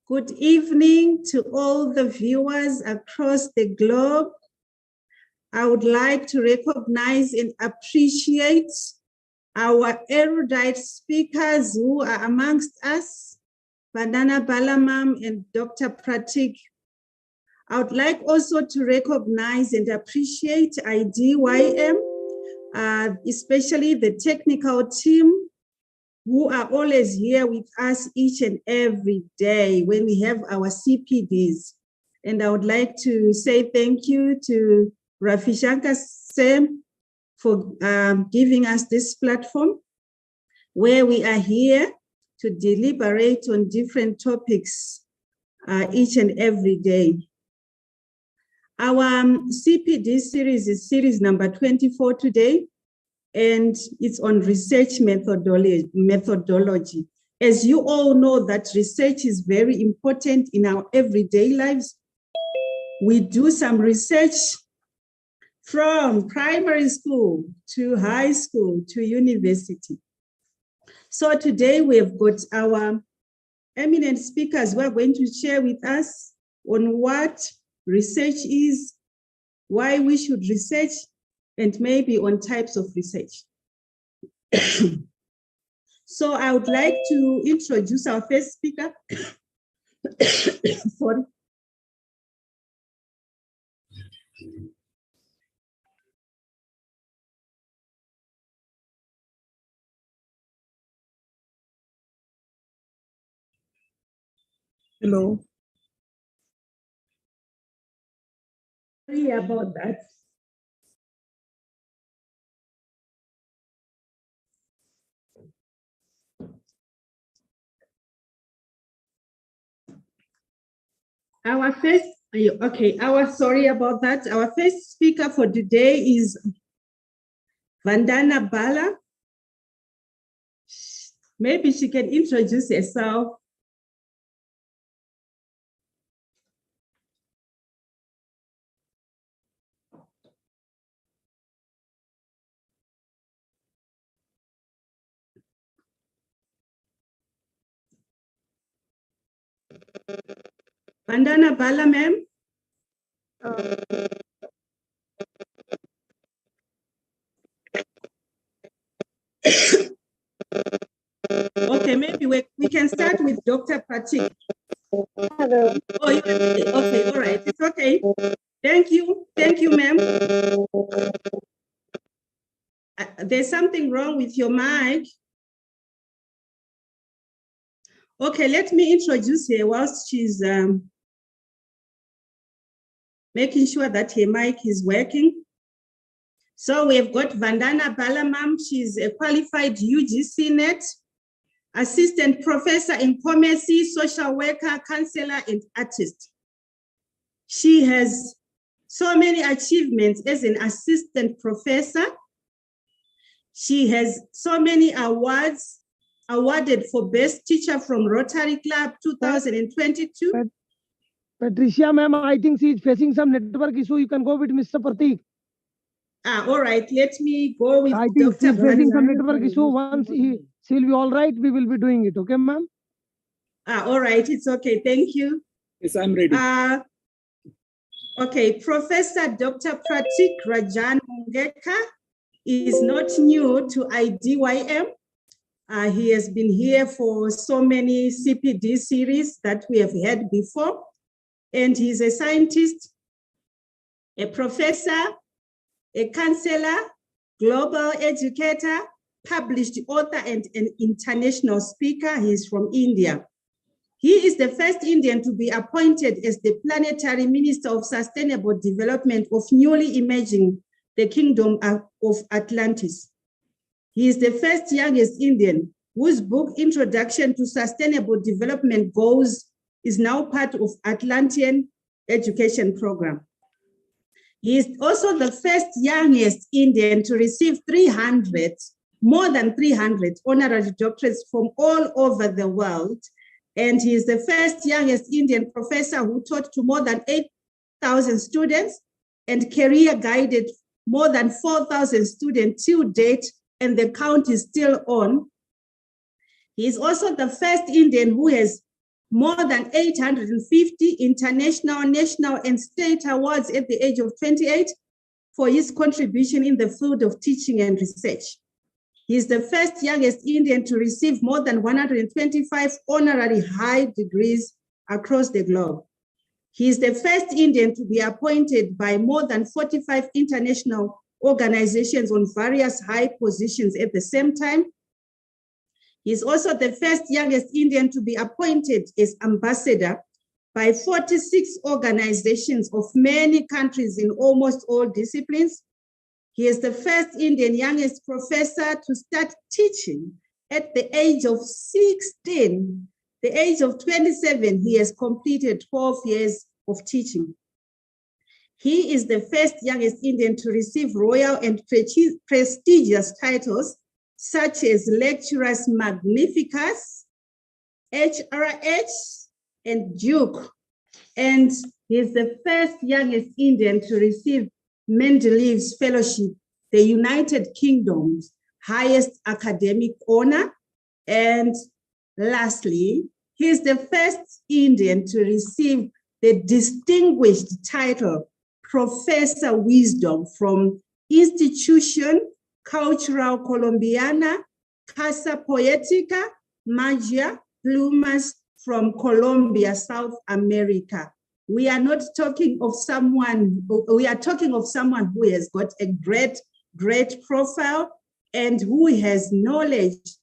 Good evening to all the viewers across the globe. I would like to recognize and appreciate our erudite speakers who are amongst us, Vandana Balamam and Dr. Pratik. I would like also to recognize and appreciate IDYM, especially the technical team who are always here with us each and every day when we have our CPDs. And I would like to say thank you to Ravishankar Sam for giving us this platform where we are here to deliberate on different topics each and every day. Our CPD series is series number 24 today, and it's on research methodology. As you all know that research is very important in our everyday lives. We do some research from primary school to high school to university. So today we have got our eminent speakers who are going to share with us on what research is, why we should research, and maybe on types of research. So I would like to introduce our first speaker. Sorry. Hello. Sorry about that. Sorry about that. Our first speaker for today is Vandana Bala. Maybe she can introduce herself. Vandana Bala, ma'am. Okay, maybe we can start with Dr. Pratik. Hello. Oh, okay, all right, it's okay. Thank you, ma'am. There's something wrong with your mic. Okay, let me introduce her whilst she's making sure that her mic is working. So we've got Vandana Balamam. She's a qualified UGC NET, assistant professor in commerce, social worker, counselor, and artist. She has so many achievements as an assistant professor. She has so many awards awarded for Best Teacher from Rotary Club 2022. Patricia, ma'am, I think she is facing some network issue. You can go with Mr. Pratik. All right, let me go with I think Dr. she's facing some network issue. Once she'll be all right, we will be doing it. Okay, ma'am? All right, it's okay. Thank you. Yes, I'm ready. Okay, Professor Dr. Pratik Rajan Mungeka is not new to IDYM. He has been here for so many CPD series that we have had before. And he's a scientist, a professor, a counselor, global educator, published author, and an international speaker. He's from India. He is the first Indian to be appointed as the Planetary Minister of Sustainable Development of newly emerging the Kingdom of Atlantis. He is the first youngest Indian whose book, Introduction to Sustainable Development Goals, is now part of Atlantean education program. He is also the first youngest Indian to receive more than 300 honorary doctorates from all over the world. And he is the first youngest Indian professor who taught to more than 8,000 students and career guided more than 4,000 students till date, and the count is still on. He is also the first Indian who has more than 850 international, national, and state awards at the age of 28 for his contribution in the field of teaching and research. He is the first youngest Indian to receive more than 125 honorary high degrees across the globe. He is the first Indian to be appointed by more than 45 international organizations on various high positions at the same time. He is also the first youngest Indian to be appointed as ambassador by 46 organizations of many countries in almost all disciplines. He is the first Indian youngest professor to start teaching at the age of 16. The age of 27, he has completed 12 years of teaching. He is the first youngest Indian to receive royal and prestigious titles such as Lecturus Magnificus, HRH, and Duke. And he is the first youngest Indian to receive Mendeleev's Fellowship, the United Kingdom's highest academic honor. And lastly, he is the first Indian to receive the distinguished title Professor Wisdom from Institution Cultural Colombiana, Casa Poetica, Magia, Plumas from Colombia, South America. We are not talking of someone, we are talking of someone who has got a great profile and who has knowledge,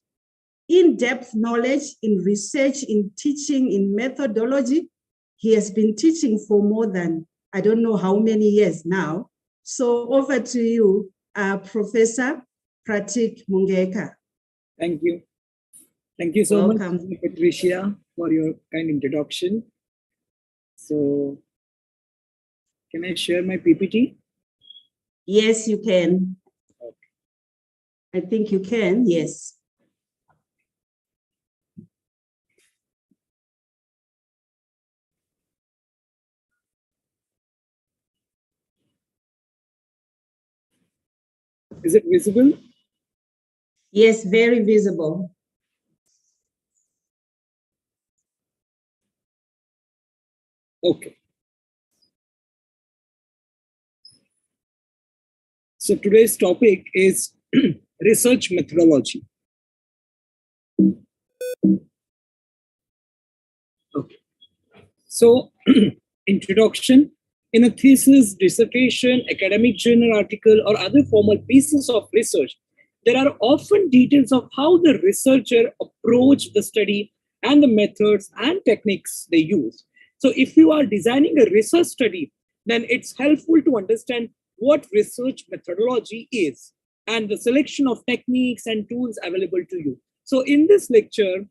in-depth knowledge in research, in teaching, in methodology. He has been teaching for more than, I don't know how many years now. So over to you, Professor Pratik Mungeka. Thank you. Thank you so much, Patricia, for your kind introduction. So, can I share my PPT? Yes, you can. Okay. I think you can, yes. Is it visible? Yes, very visible. Okay. So today's topic is research methodology. Okay. So introduction. In a thesis, dissertation, academic journal article, or other formal pieces of research, there are often details of how the researcher approached the study and the methods and techniques they use. So if you are designing a research study, then it's helpful to understand what research methodology is and the selection of techniques and tools available to you. So in this lecture,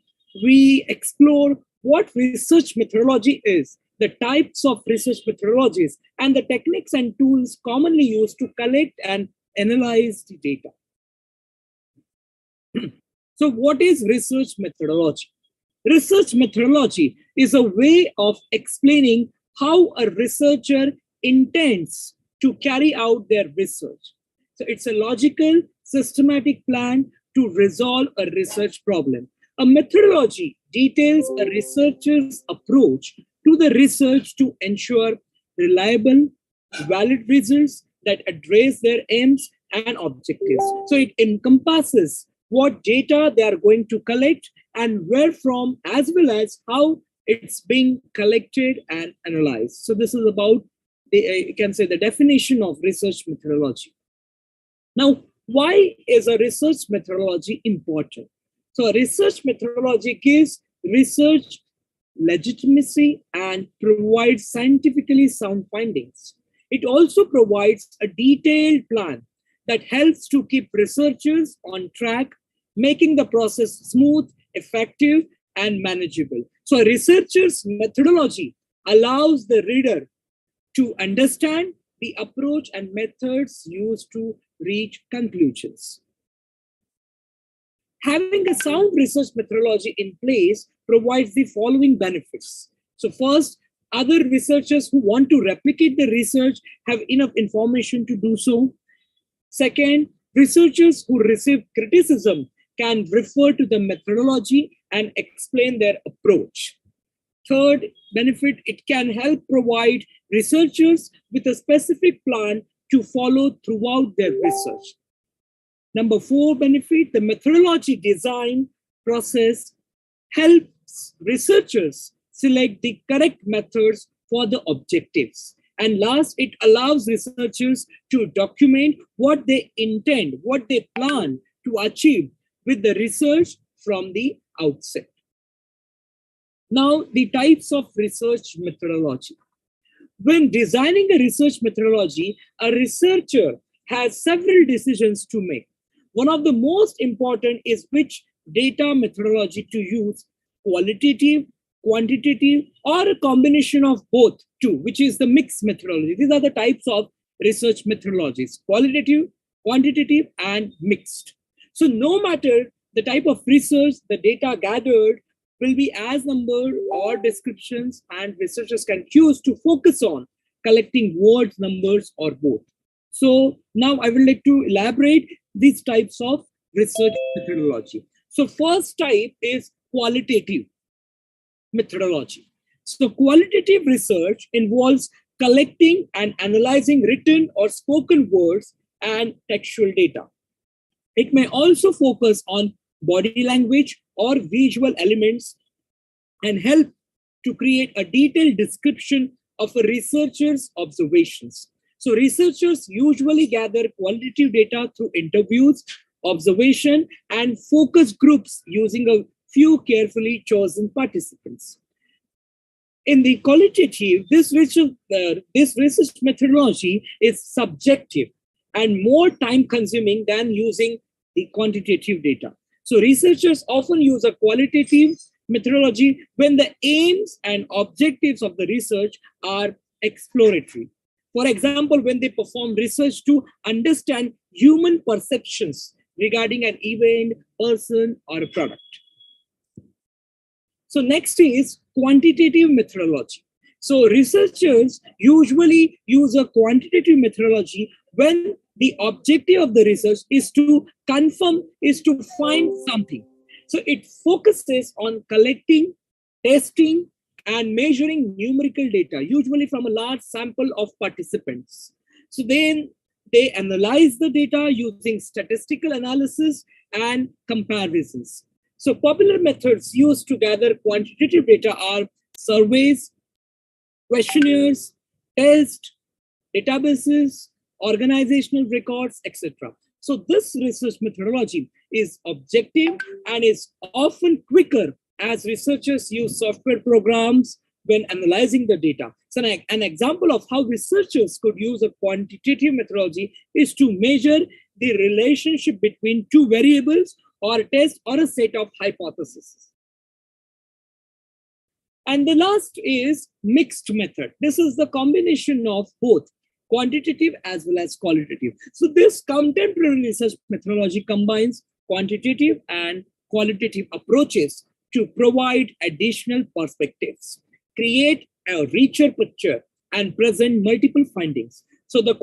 we explore what research methodology is, the types of research methodologies, and the techniques and tools commonly used to collect and analyze the data. So what is research methodology? Research methodology is a way of explaining how a researcher intends to carry out their research. So it's a logical, systematic plan to resolve a research problem. A methodology details a researcher's approach to the research to ensure reliable, valid results that address their aims and objectives. So it encompasses what data they are going to collect and where from, as well as how it's being collected and analyzed. So this is about you can say the definition of research methodology. Now, why is a research methodology important? So a research methodology gives research legitimacy and provides scientifically sound findings. It also provides a detailed plan that helps to keep researchers on track, making the process smooth, effective, and manageable. So a researcher's methodology allows the reader to understand the approach and methods used to reach conclusions. Having a sound research methodology in place provides the following benefits. So first, other researchers who want to replicate the research have enough information to do so. Second, researchers who receive criticism can refer to the methodology and explain their approach. Third benefit, it can help provide researchers with a specific plan to follow throughout their research. Number 4 benefit, the methodology design process helps researchers select the correct methods for the objectives. And last, it allows researchers to document what they intend, what they plan to achieve with the research from the outset. Now, the types of research methodology. When designing a research methodology, a researcher has several decisions to make. One of the most important is which data methodology to use, qualitative, quantitative, or a combination of both two, which is the mixed methodology. These are the types of research methodologies: qualitative, quantitative, and mixed. So no matter the type of research, the data gathered will be as numbered or descriptions, and researchers can choose to focus on collecting words, numbers, or both. So now I would like to elaborate these types of research methodology. So first type is qualitative methodology. So qualitative research involves collecting and analyzing written or spoken words and textual data. It may also focus on body language or visual elements and help to create a detailed description of a researcher's observations. So researchers usually gather qualitative data through interviews, observation, and focus groups using a few carefully chosen participants. In the qualitative, this research methodology is subjective and more time-consuming than using the quantitative data. So researchers often use a qualitative methodology when the aims and objectives of the research are exploratory. For example, when they perform research to understand human perceptions regarding an event, person, or a product. So next is quantitative methodology. So researchers usually use a quantitative methodology when the objective of the research is to confirm, is to find something. So it focuses on collecting, testing, and measuring numerical data, usually from a large sample of participants. So then they analyze the data using statistical analysis and comparisons. So popular methods used to gather quantitative data are surveys, questionnaires, tests, databases, organizational records, etc. So this research methodology is objective and is often quicker as researchers use software programs when analyzing the data. So an example of how researchers could use a quantitative methodology is to measure the relationship between two variables or a test or a set of hypotheses. And the last is mixed method. This is the combination of both quantitative as well as qualitative. So this contemporary research methodology combines quantitative and qualitative approaches to provide additional perspectives, create a richer picture, and present multiple findings. So the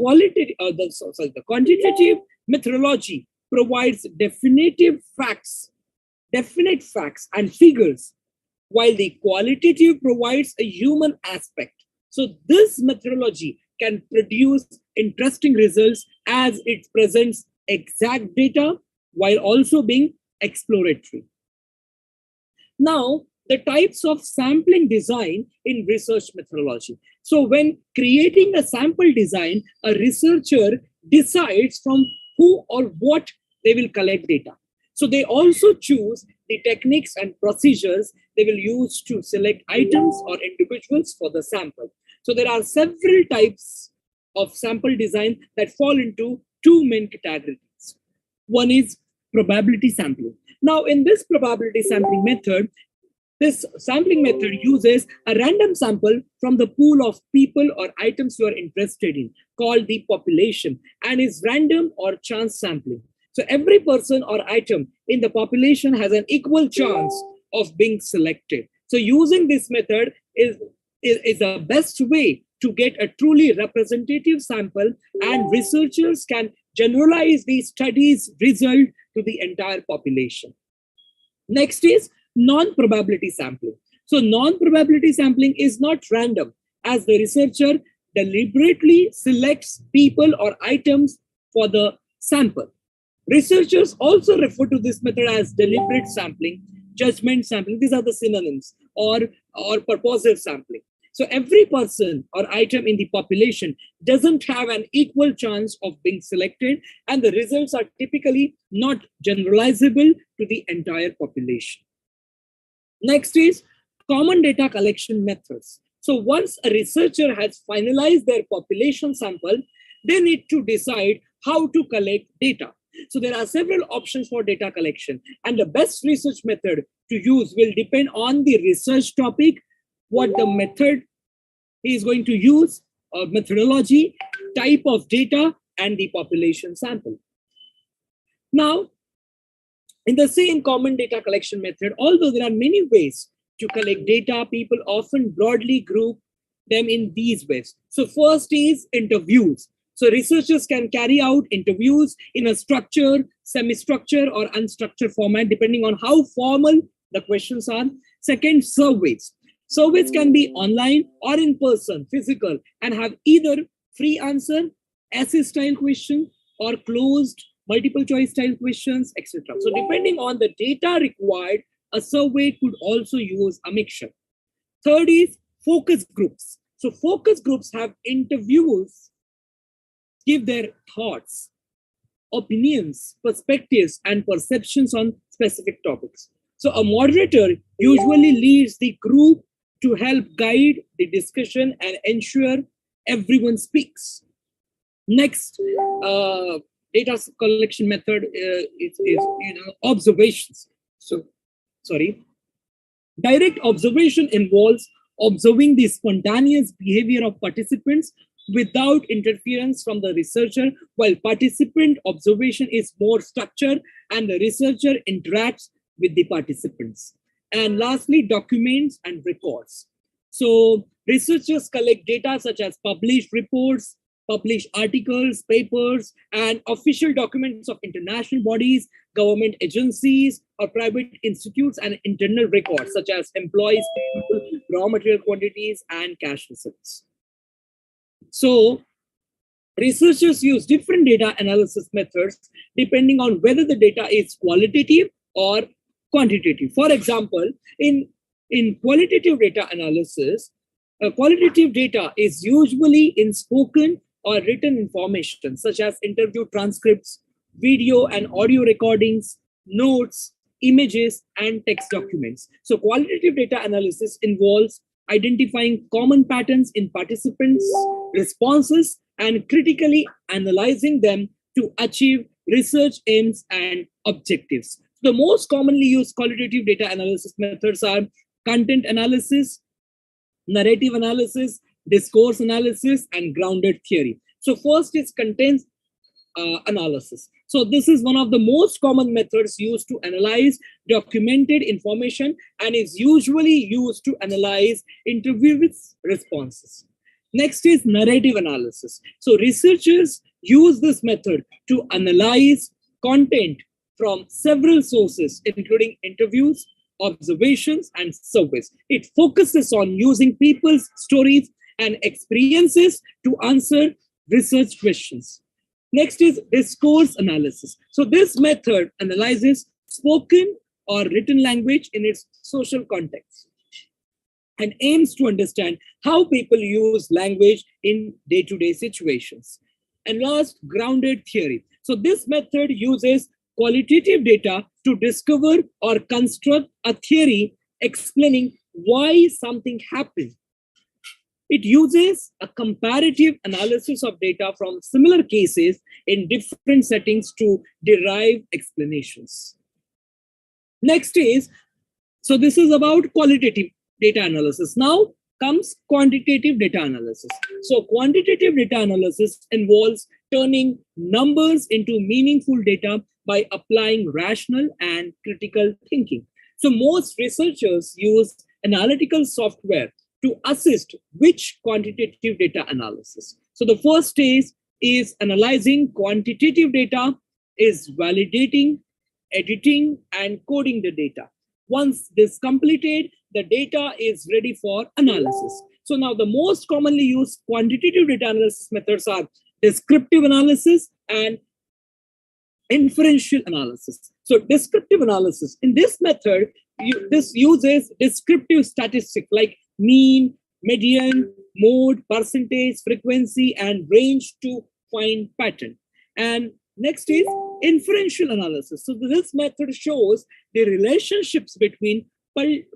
quantitative methodology provides definite facts and figures, while the qualitative provides a human aspect. So this methodology can produce interesting results as it presents exact data while also being exploratory. Now, the types of sampling design in research methodology. So when creating a sample design, a researcher decides from who or what they will collect data. So they also choose the techniques and procedures they will use to select items or individuals for the sample. So there are several types of sample design that fall into two main categories. One is probability sampling. Now, in this probability sampling method, this sampling method uses a random sample from the pool of people or items you are interested in, called the population, and is random or chance sampling. So every person or item in the population has an equal chance of being selected. So using this method is the best way to get a truly representative sample, and researchers can generalize the study's result to the entire population. Next is non-probability sampling. So non-probability sampling is not random, as the researcher deliberately selects people or items for the sample. Researchers also refer to this method as deliberate sampling, judgment sampling. These are the synonyms, or purposive sampling. So every person or item in the population doesn't have an equal chance of being selected, and the results are typically not generalizable to the entire population. Next is common data collection methods. So once a researcher has finalized their population sample, they need to decide how to collect data. So there are several options for data collection, and the best research method to use will depend on the research topic, what the method is going to use, methodology, type of data, and the population sample. Now, in the same common data collection method, although there are many ways to collect data, people often broadly group them in these ways. So first is interviews. So researchers can carry out interviews in a structured, semi-structured, or unstructured format, depending on how formal the questions are. Second, surveys. Surveys can be online or in person, physical, and have either free answer, essay style question, or closed multiple choice style questions, etc. So depending on the data required, a survey could also use a mixture. Third is focus groups. So focus groups have interviews, give their thoughts, opinions, perspectives, and perceptions on specific topics. So a moderator usually leads the group to help guide the discussion and ensure everyone speaks. Next, data collection method is observations. So, direct observation involves observing the spontaneous behavior of participants without interference from the researcher, while participant observation is more structured and the researcher interacts with the participants. And lastly, documents and records. So researchers collect data such as published reports, published articles, papers, and official documents of international bodies, government agencies, or private institutes, and internal records such as employees, raw material quantities, and cash receipts. So researchers use different data analysis methods depending on whether the data is qualitative or quantitative. For example, in qualitative data analysis, qualitative data is usually in spoken or written information, such as interview transcripts, video and audio recordings, notes, images, and text documents. So qualitative data analysis involves identifying common patterns in participants' responses and critically analyzing them to achieve research aims and objectives. The most commonly used qualitative data analysis methods are content analysis, narrative analysis, discourse analysis, and grounded theory. So first is content analysis. So this is one of the most common methods used to analyze documented information and is usually used to analyze interviews' responses. Next is narrative analysis. So researchers use this method to analyze content from several sources, including interviews, observations, and surveys. It focuses on using people's stories and experiences to answer research questions. Next is discourse analysis. So this method analyzes spoken or written language in its social context and aims to understand how people use language in day-to-day situations. And last, grounded theory. So this method uses qualitative data to discover or construct a theory explaining why something happened. It uses a comparative analysis of data from similar cases in different settings to derive explanations. Next is, so this is about qualitative data analysis. Now comes quantitative data analysis. So quantitative data analysis involves turning numbers into meaningful data by applying rational and critical thinking. So most researchers use analytical software to assist which quantitative data analysis. So the first stage is analyzing quantitative data, is validating, editing, and coding the data. Once this completed, the data is ready for analysis. So now the most commonly used quantitative data analysis methods are descriptive analysis and inferential analysis. So descriptive analysis, in this method, this uses descriptive statistics like mean, median, mode, percentage, frequency, and range to find pattern. And next is inferential analysis. So this method shows the relationships between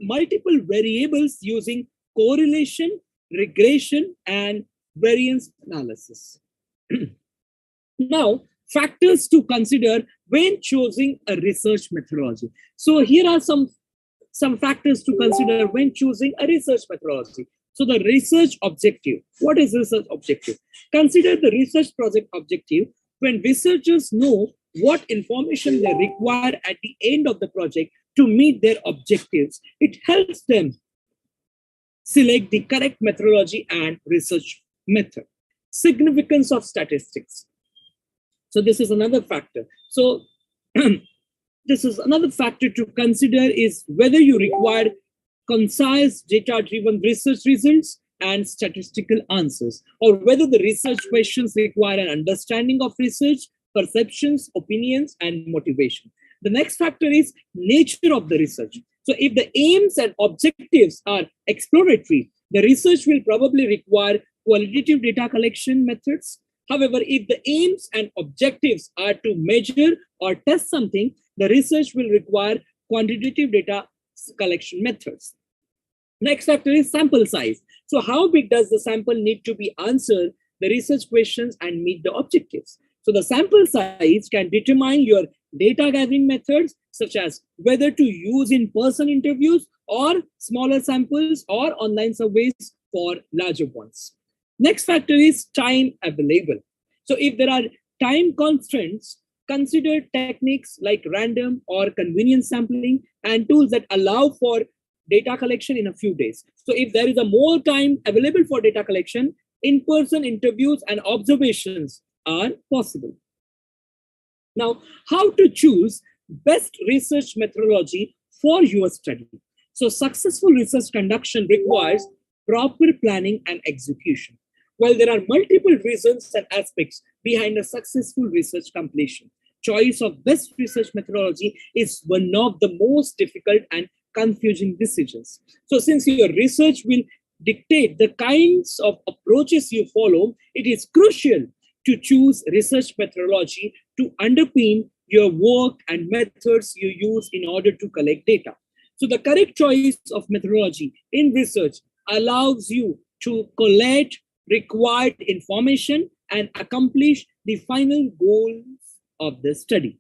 multiple variables using correlation, regression, and variance analysis. Now, factors to consider when choosing a research methodology. So here are some factors to consider when choosing a research methodology. So the research objective. What is research objective? Consider the research project objective. When researchers know what information they require at the end of the project to meet their objectives, it helps them select the correct methodology and research method. Significance of statistics. So this is another factor. So this is another factor to consider is whether you require concise data-driven research results and statistical answers, or whether the research questions require an understanding of research, perceptions, opinions, and motivation. The next factor is nature of the research. So if the aims and objectives are exploratory, the research will probably require qualitative data collection methods. However, if the aims and objectives are to measure or test something, the research will require quantitative data collection methods. Next factor is sample size. So how big does the sample need to be answered the research questions and meet the objectives? So the sample size can determine your data gathering methods, such as whether to use in-person interviews or smaller samples or online surveys for larger ones. Next factor is time available. So if there are time constraints, consider techniques like random or convenience sampling and tools that allow for data collection in a few days. So if there is a more time available for data collection, in-person interviews and observations are possible. Now, how to choose best research methodology for your study? So successful research conduction requires proper planning and execution. While there are multiple reasons and aspects behind a successful research completion, choice of best research methodology is one of the most difficult and confusing decisions. So since your research will dictate the kinds of approaches you follow, it is crucial to choose research methodology to underpin your work and methods you use in order to collect data. So the correct choice of methodology in research allows you to collect required information and accomplish the final goals of the study.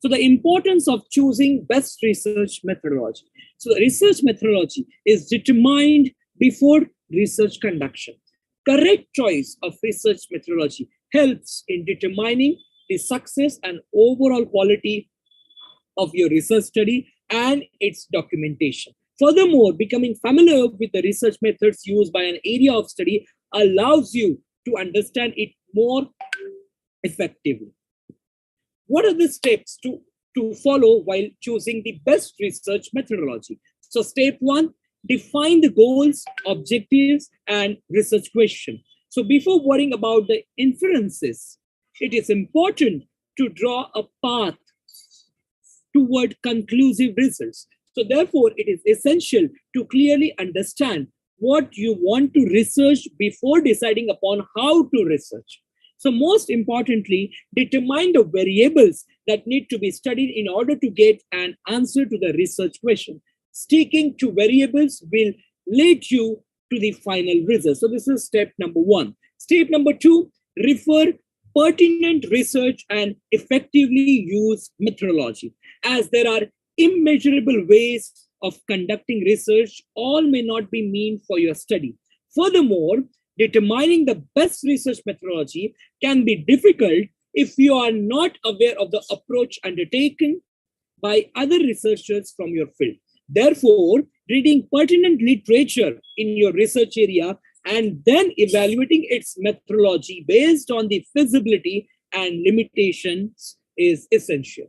So the importance of choosing best research methodology. So the research methodology is determined before research conduction. Correct choice of research methodology helps in determining the success and overall quality of your research study and its documentation. Furthermore, becoming familiar with the research methods used by an area of study allows you to understand it more effectively. What are the steps to follow while choosing the best research methodology? So step 1, define the goals, objectives, and research question. So before worrying about the inferences, it is important to draw a path toward conclusive results. So therefore, it is essential to clearly understand what you want to research before deciding upon how to research. So most importantly, determine the variables that need to be studied in order to get an answer to the research question. Sticking to variables will lead you to the final result. So this is step number 1. Step number 2, refer pertinent research and effectively use methodology. As there are immeasurable ways of conducting research, all may not be mean for your study. Furthermore, determining the best research methodology can be difficult if you are not aware of the approach undertaken by other researchers from your field. Therefore, reading pertinent literature in your research area and then evaluating its methodology based on the feasibility and limitations is essential.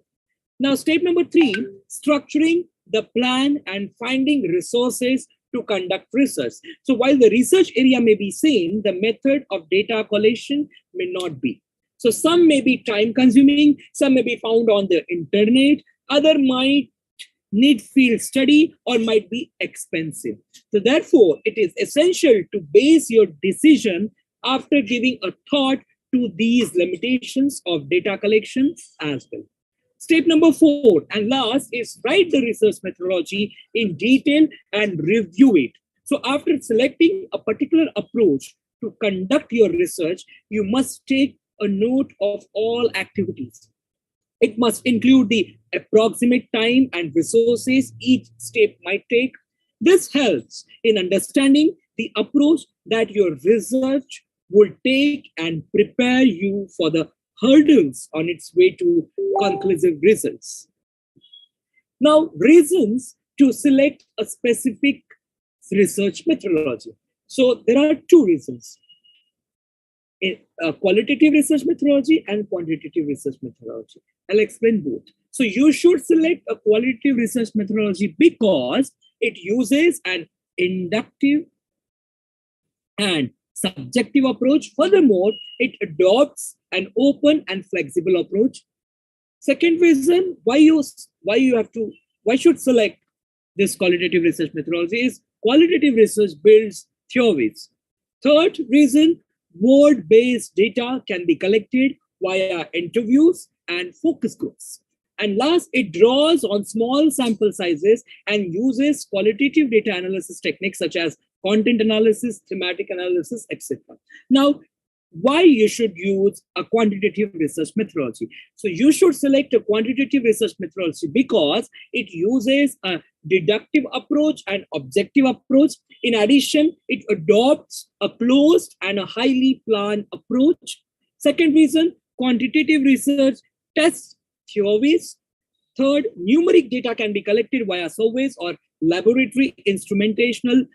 Now, step number 3, structuring the plan, and finding resources to conduct research. So while the research area may be same, the method of data collection may not be. So some may be time consuming, some may be found on the internet, other might need field study or might be expensive. So therefore, it is essential to base your decision after giving a thought to these limitations of data collection as well. Step number 4 and last is write the research methodology in detail and review it. So after selecting a particular approach to conduct your research, you must take a note of all activities. It must include the approximate time and resources each step might take. This helps in understanding the approach that your research will take and prepare you for the hurdles on its way to conclusive results. Now, reasons to select a specific research methodology. So there are 2 reasons. A qualitative research methodology and quantitative research methodology. I'll explain both. So you should select a qualitative research methodology because it uses an inductive and subjective approach. Furthermore, it adopts an open and flexible approach. Second reason why you should select this qualitative research methodology is qualitative research builds theories. Third reason, word-based data can be collected via interviews and focus groups. And last, it draws on small sample sizes and uses qualitative data analysis techniques such as content analysis, thematic analysis, etc. Now, why you should use a quantitative research methodology? So you should select a quantitative research methodology because it uses a deductive approach and objective approach. In addition, it adopts a closed and a highly planned approach. Second reason, quantitative research tests theories. Third, numeric data can be collected via surveys or laboratory instrumentational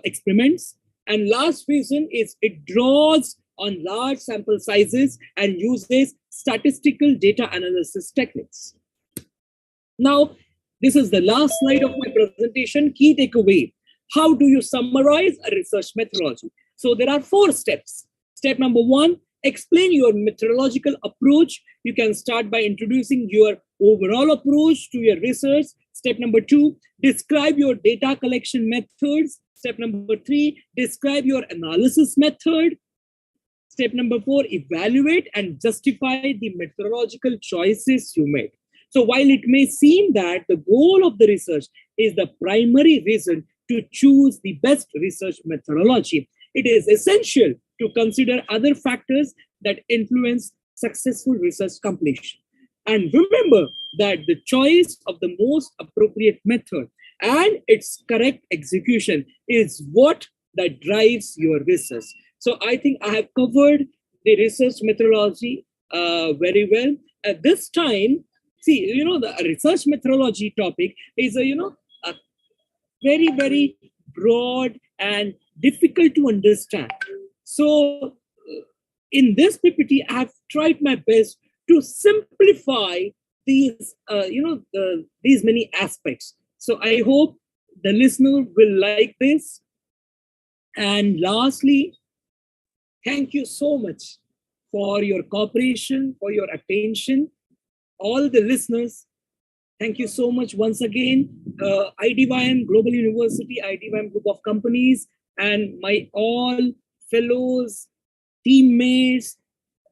experiments. And last reason is it draws on large sample sizes and uses statistical data analysis techniques. Now, this is the last slide of my presentation. Key takeaway. How do you summarize a research methodology? So there are 4 steps. Step number 1, explain your methodological approach. You can start by introducing your overall approach to your research. Step number 2, describe your data collection methods. Step number 3, describe your analysis method. Step number 4, evaluate and justify the methodological choices you made. So while it may seem that the goal of the research is the primary reason to choose the best research methodology, it is essential to consider other factors that influence successful research completion. And remember that the choice of the most appropriate method and its correct execution is what that drives your research. So I think I have covered the research methodology very well. At this time, see, the research methodology topic is a very, very broad and difficult to understand. So in this PPT, I have tried my best to simplify these, these many aspects. So I hope the listener will like this. And lastly, thank you so much for your cooperation, for your attention. All the listeners, thank you so much once again. Idym Global University, Idym Group of Companies, and my all fellows, teammates,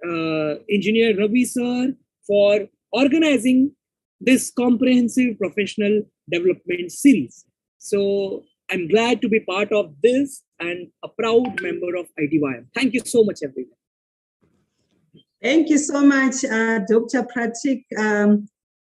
Engineer Ravi sir, for organizing this comprehensive professional development series. So I'm glad to be part of this and a proud member of Idym. Thank you so much, everyone. Thank you so much, Dr. Pratik.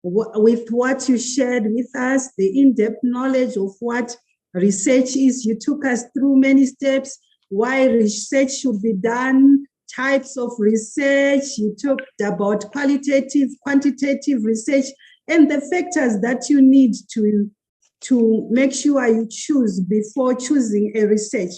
With what you shared with us, the in-depth knowledge of what research is, you took us through many steps, why research should be done, types of research, you talked about qualitative, quantitative research, and the factors that you need to make sure you choose before choosing a research,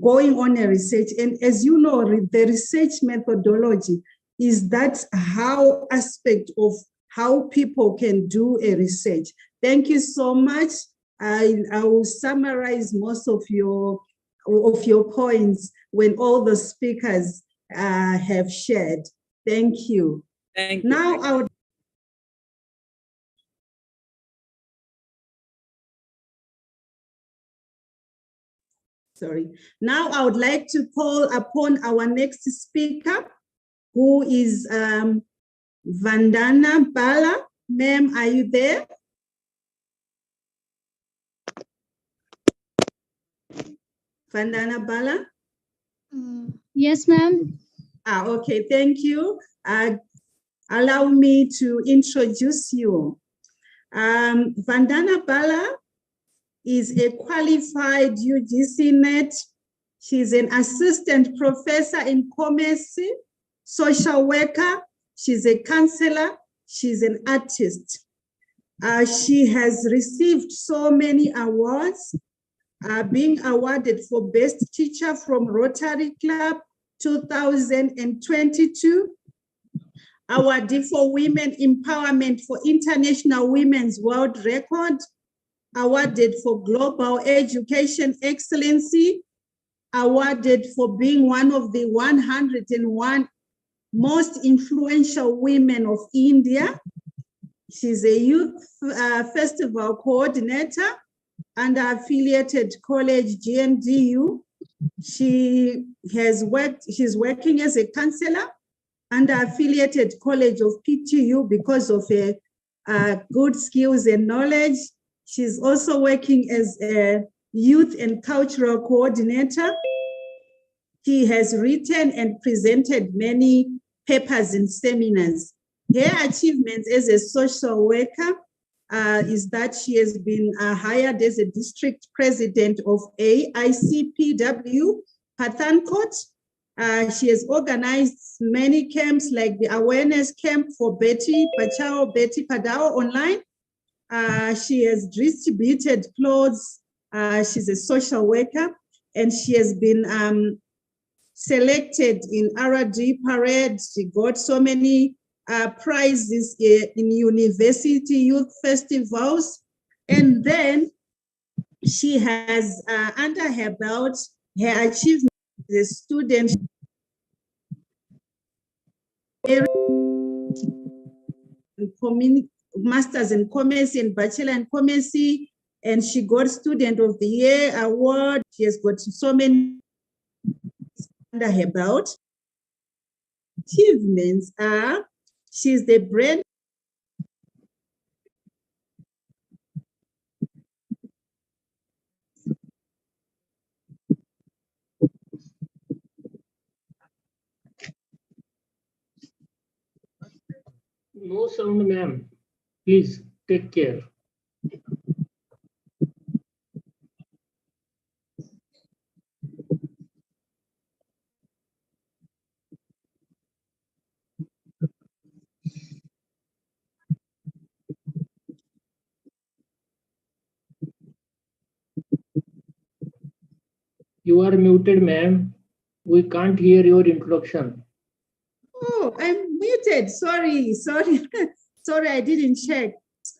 going on a research. And as you know, the research methodology is that how aspect of how people can do a research. Thank you so much. I will summarize most of your points when all the speakers have shared. Thank you. Thank you. Now I would Now I would like to call upon our next speaker, who is Vandana Bala. Ma'am, are you there? Vandana Bala? Yes, ma'am. Okay, thank you. Allow me to introduce you. Vandana Bala is a qualified UGC NET. She's an assistant professor in commerce, social worker. She's a counselor. She's an artist. She has received so many awards, being awarded for Best Teacher from Rotary Club 2022, awarded for Women Empowerment for International Women's World Record, awarded for Global Education Excellency, awarded for being one of the 101 most influential women of India. She's a youth festival coordinator and affiliated college GNDU. She's working as a counselor and affiliated college of PTU because of her good skills and knowledge. She's also working as a youth and cultural coordinator. She has written and presented many papers and seminars. Her achievements as a social worker is that she has been hired as a district president of AICPW Pathankot. She has organized many camps like the awareness camp for Betty Bachao, Betty Padao online. She has distributed clothes. She's a social worker, and she has been selected in RD Parade. She got so many prizes in university youth festivals. And then she has under her belt her achievement as a student Masters in Commerce and Bachelor in Commerce, and she got Student of the Year award. She has got so many under her belt. Achievements are, she's the brand. No sound, ma'am. Please take care. You are muted, ma'am. We can't hear your introduction. Oh, I'm muted. Sorry. Sorry, I didn't check.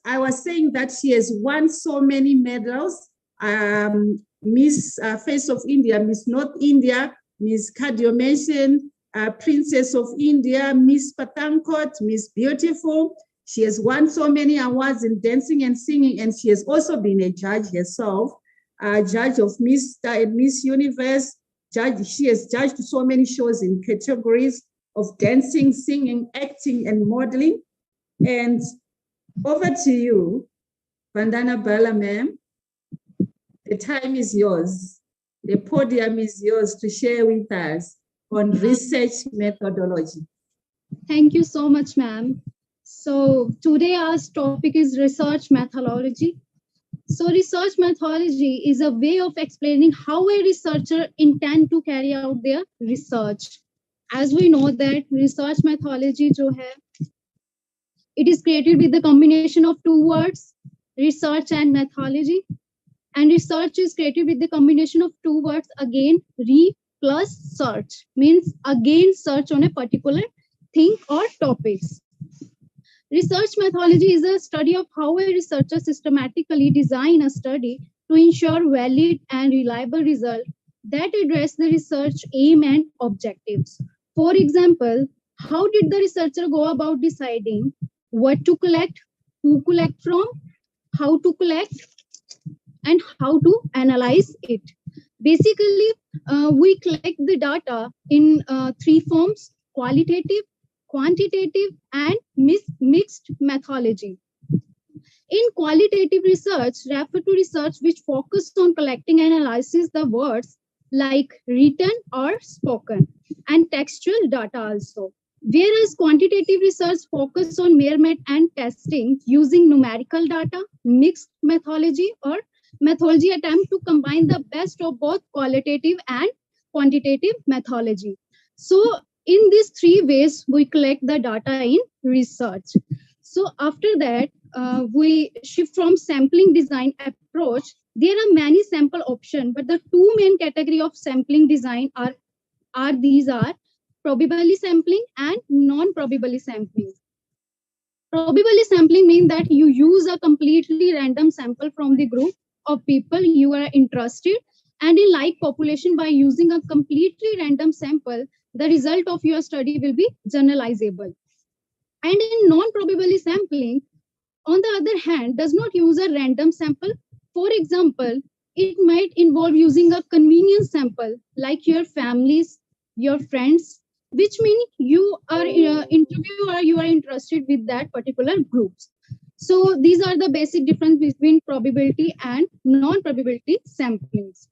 I was saying that she has won so many medals. Miss Face of India, Miss North India, Miss Cardiomation, Princess of India, Miss Pathankot, Miss Beautiful. She has won so many awards in dancing and singing, and she has also been a judge herself, a judge of Miss Universe. She has judged so many shows in categories of dancing, singing, acting, and modeling. And over to you, Vandana Bala, ma'am. The time is yours. The podium is yours to share with us on research methodology. Thank you so much, ma'am. So today our topic is research methodology. So research methodology is a way of explaining how a researcher intend to carry out their research. As we know that research methodology it is created with the combination of two words, research and methodology. And research is created with the combination of two words, again, re plus search, means again search on a particular thing or topics. Research methodology is a study of how a researcher systematically design a study to ensure valid and reliable results that address the research aim and objectives. For example, how did the researcher go about deciding what to collect, who collect from, how to collect, and how to analyze it? Basically, we collect the data in three forms: qualitative, quantitative, and mixed methodology. In qualitative research, refer to research which focus on collecting and analyzing the words like written or spoken and textual data also. Whereas quantitative research focus on measurement and testing using numerical data, mixed methodology, or methodology attempt to combine the best of both qualitative and quantitative methodology. So in these three ways, we collect the data in research. So after that, we shift from sampling design approach. There are many sample options, but the two main category of sampling design are probability sampling and non-probability sampling. Probability sampling means that you use a completely random sample from the group of people you are interested, and in like population by using a completely random sample, the result of your study will be generalizable. And in non-probability sampling, on the other hand, does not use a random sample. For example, it might involve using a convenience sample like your families, your friends, which means you are interview or you are interested with that particular groups. So these are the basic difference between probability and non-probability samplings.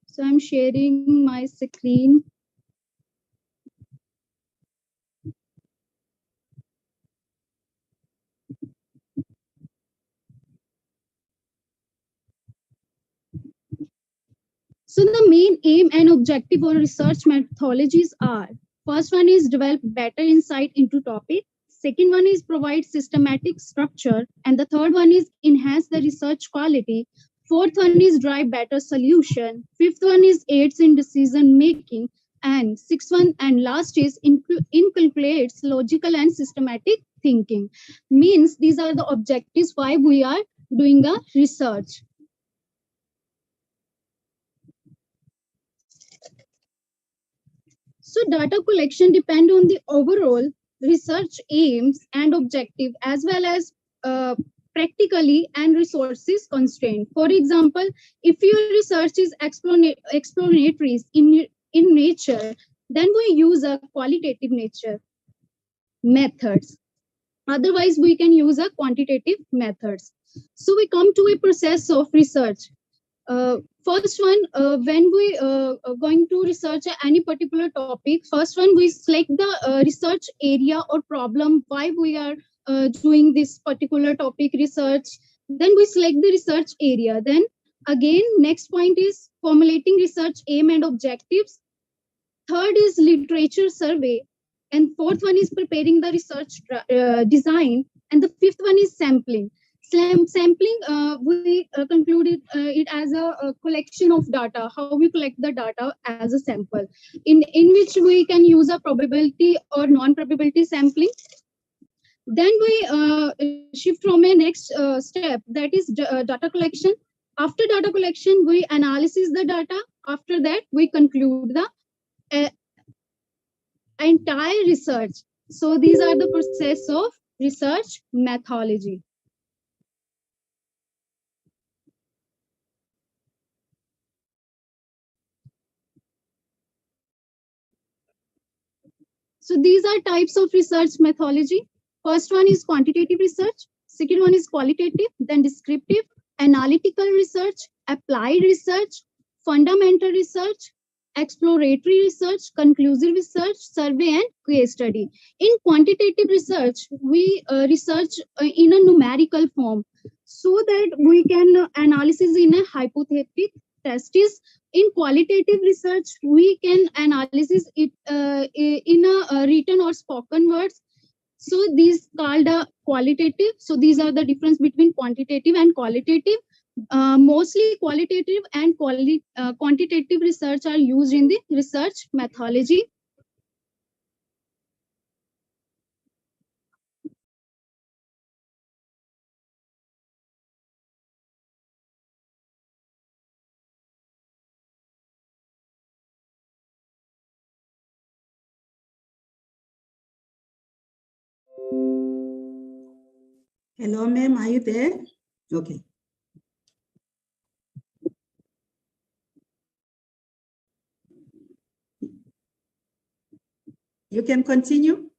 So I'm sharing my screen. So the main aim and objective of research methodologies are: first one is develop better insight into topic, second one is provide systematic structure, and the third one is enhance the research quality, fourth one is drive better solution, fifth one is aids in decision making, and sixth one and last is inculcates logical and systematic thinking. Means these are the objectives why we are doing a research. So data collection depend on the overall research aims and objective as well as practically and resources constraint. For example, if your research is exploratory in nature, then we use a qualitative nature methods. Otherwise, we can use a quantitative methods. So we come to a process of research. First one, when we are going to research any particular topic, first one we select the research area or problem, why we are doing this particular topic research. Then we select the research area. Then again, next point is formulating research aim and objectives. Third is literature survey. And fourth one is preparing the research design. And the fifth one is sampling. Sampling, we concluded it as a collection of data, how we collect the data as a sample, in which we can use a probability or non-probability sampling. Then we shift from a next step, that is data collection. After data collection, we analysis the data. After that, we conclude the entire research. So these are the process of research methodology. So these are types of research methodology. First one is quantitative research. Second one is qualitative, then descriptive, analytical research, applied research, fundamental research, exploratory research, conclusive research, survey, and case study. In quantitative research, we research in a numerical form so that we can analysis in a hypothetic test. Is in qualitative research, we can analysis it in a written or spoken words. So these called qualitative. So these are the difference between quantitative and qualitative. Mostly qualitative and quantitative research are used in the research methodology. Hello, ma'am, are you there? Okay. You can continue.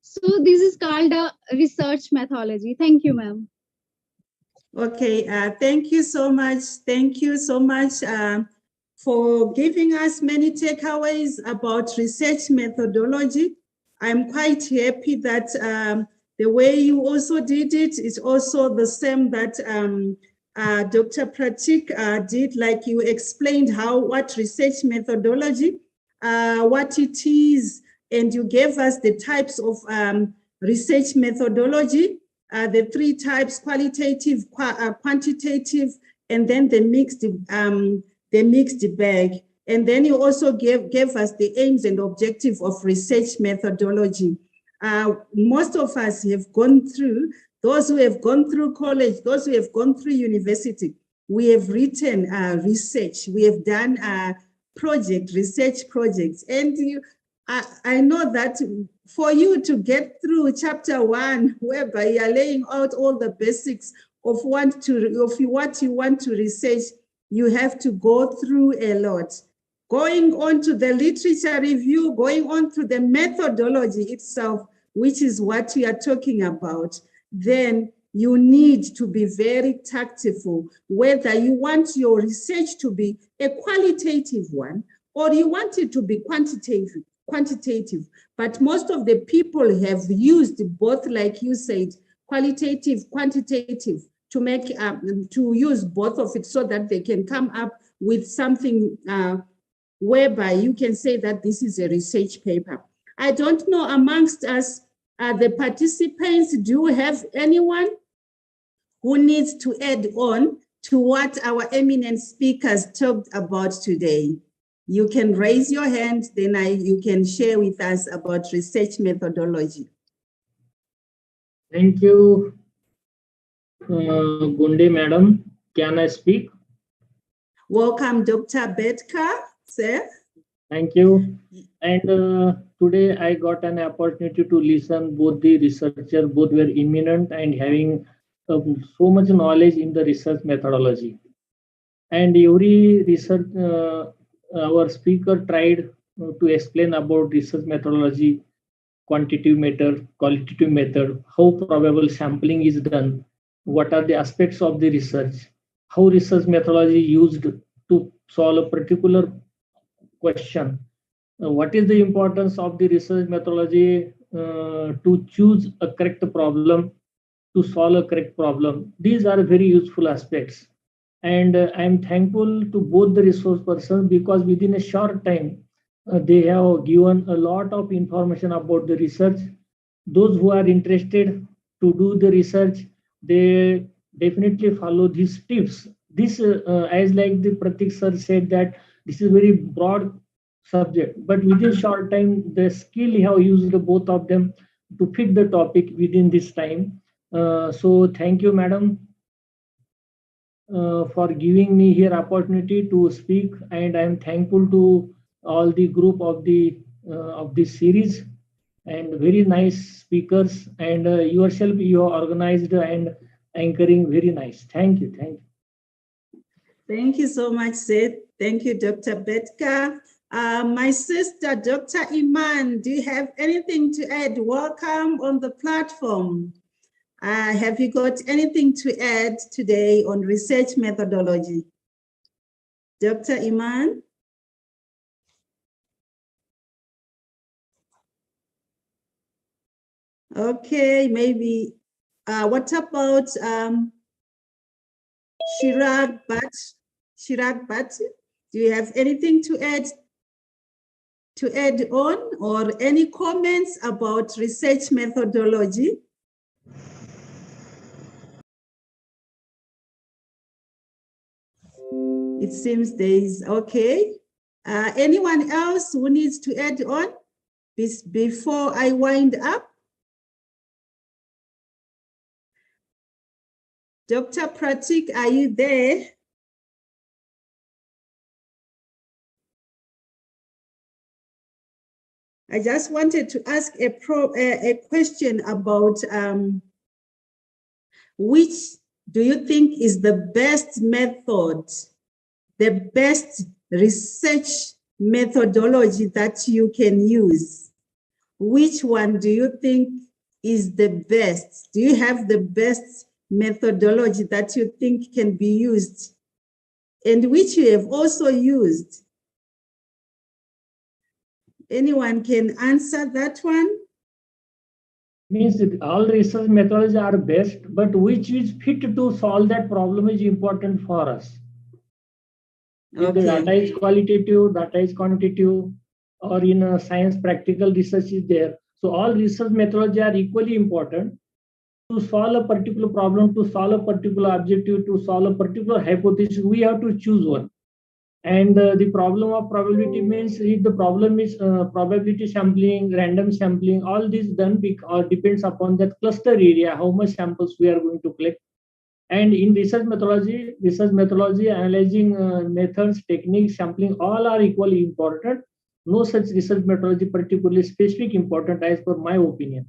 So this is called a research methodology. Thank you, ma'am. Okay, thank you so much. Thank you so much for giving us many takeaways about research methodology. I'm quite happy that the way you also did it is also the same that Dr. Pratik did, like you explained what research methodology, what it is, and you gave us the types of research methodology. The three types: qualitative, quantitative, and then the mixed bag. And then you also gave us the aims and objective of research methodology. Most of us have gone through, those who have gone through college, those who have gone through university, we have written research, we have done research projects. And I know that for you to get through chapter 1, whereby you are laying out all the basics of what you want to research, you have to go through a lot. Going on to the literature review, going on to the methodology itself, which is what we are talking about, then you need to be very tactful, whether you want your research to be a qualitative one or you want it to be quantitative. But most of the people have used both, like you said, qualitative, quantitative, to make to use both of it so that they can come up with something whereby you can say that this is a research paper. I don't know amongst us, the participants, do you have anyone who needs to add on to what our eminent speakers talked about today? You can raise your hand, then you can share with us about research methodology. Thank you, Gunde madam. Can I speak? Welcome, Dr. Betka, sir. Thank you. And today I got an opportunity to listen both the researcher, both were eminent and having so much knowledge in the research methodology. And every research, our speaker tried to explain about research methodology, quantitative method, qualitative method, how probable sampling is done, what are the aspects of the research, how research methodology used to solve a particular question, what is the importance of the research methodology to choose a correct problem, to solve a correct problem. These are very useful aspects. And I'm thankful to both the resource persons because within a short time, they have given a lot of information about the research. Those who are interested to do the research, they definitely follow these tips. This, as like the Pratik sir said, that this is very broad subject, but within short time, the skill you have used both of them to fit the topic within this time. So thank you, madam, for giving me here opportunity to speak, and I am thankful to all the group of this series, and very nice speakers, and yourself you are organized and anchoring very nice. Thank you. Thank you so much, Sid. Thank you, Dr. Betka. My sister, Dr. Iman, do you have anything to add? Welcome on the platform. Have you got anything to add today on research methodology? Dr. Iman? Okay, maybe. What about Chirag Bhatt? Do you have anything to add on, or any comments about research methodology? It seems there is, okay. Anyone else who needs to add on before I wind up? Dr. Pratik, are you there? I just wanted to ask a question about which do you think is the best method, the best research methodology that you can use? Which one do you think is the best? Do you have the best methodology that you think can be used and which you have also used? Anyone can answer that one? Means that all research methodologies are best, but which is fit to solve that problem is important for us. If the data is qualitative, data is quantitative, or in a science practical research is there. So all research methodologies are equally important to solve a particular problem, to solve a particular objective, to solve a particular hypothesis. We have to choose one. And the problem of probability means if the problem is probability sampling, random sampling, all this done depends upon that cluster area, how much samples we are going to collect. And in research methodology, analyzing methods, techniques, sampling, all are equally important. No such research methodology particularly specific important as per my opinion.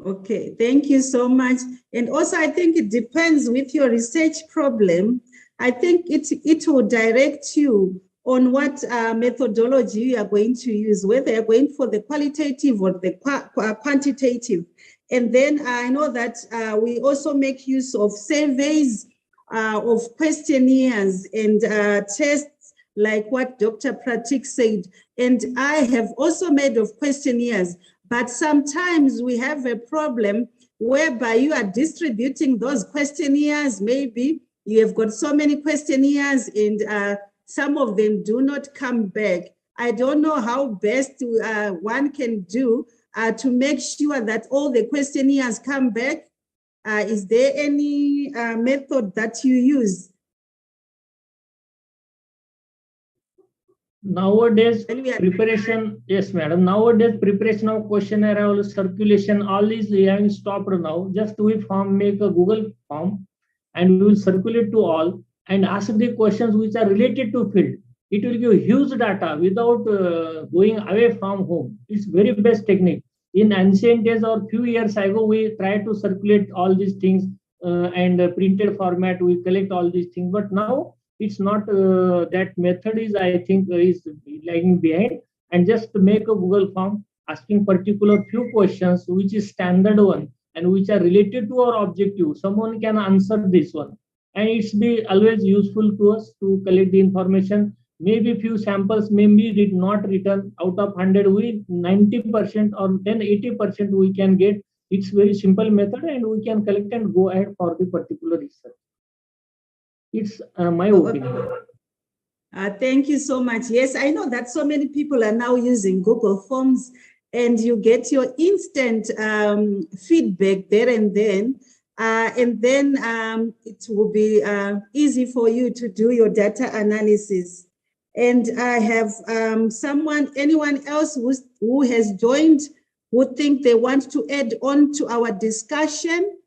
Okay, thank you so much. And also, I think it depends with your research problem. I think it will direct you on what methodology you are going to use, whether you're going for the qualitative or the quantitative. And then I know that we also make use of surveys, of questionnaires and tests, like what Dr. Pratik said. And I have also made of questionnaires, but sometimes we have a problem whereby you are distributing those questionnaires. Maybe you have got so many questionnaires and some of them do not come back. I don't know how best one can do to make sure that all the questionnaires come back. Is there any method that you use? Nowadays, preparation, yes, madam. Nowadays, preparation of questionnaire, circulation, all is having stopped now. Just we make a Google form and we will circulate to all and ask the questions which are related to field. It will give huge data without going away from home. It's very best technique. In ancient days or few years ago, we tried to circulate all these things and printed format. We collect all these things, but now it's not that method is, I think, is lagging behind. And just make a Google form asking particular few questions, which is standard one and which are related to our objective. Someone can answer this one, and it's be always useful to us to collect the information. Maybe few samples maybe did not return out of 100, we 90% or 80% we can get. It's very simple method and we can collect and go ahead for the particular research. It's my opinion. Thank you so much. Yes, I know that so many people are now using Google Forms and you get your instant feedback there and then. And then it will be easy for you to do your data analysis. And I have anyone else who has joined, who think they want to add on to our discussion?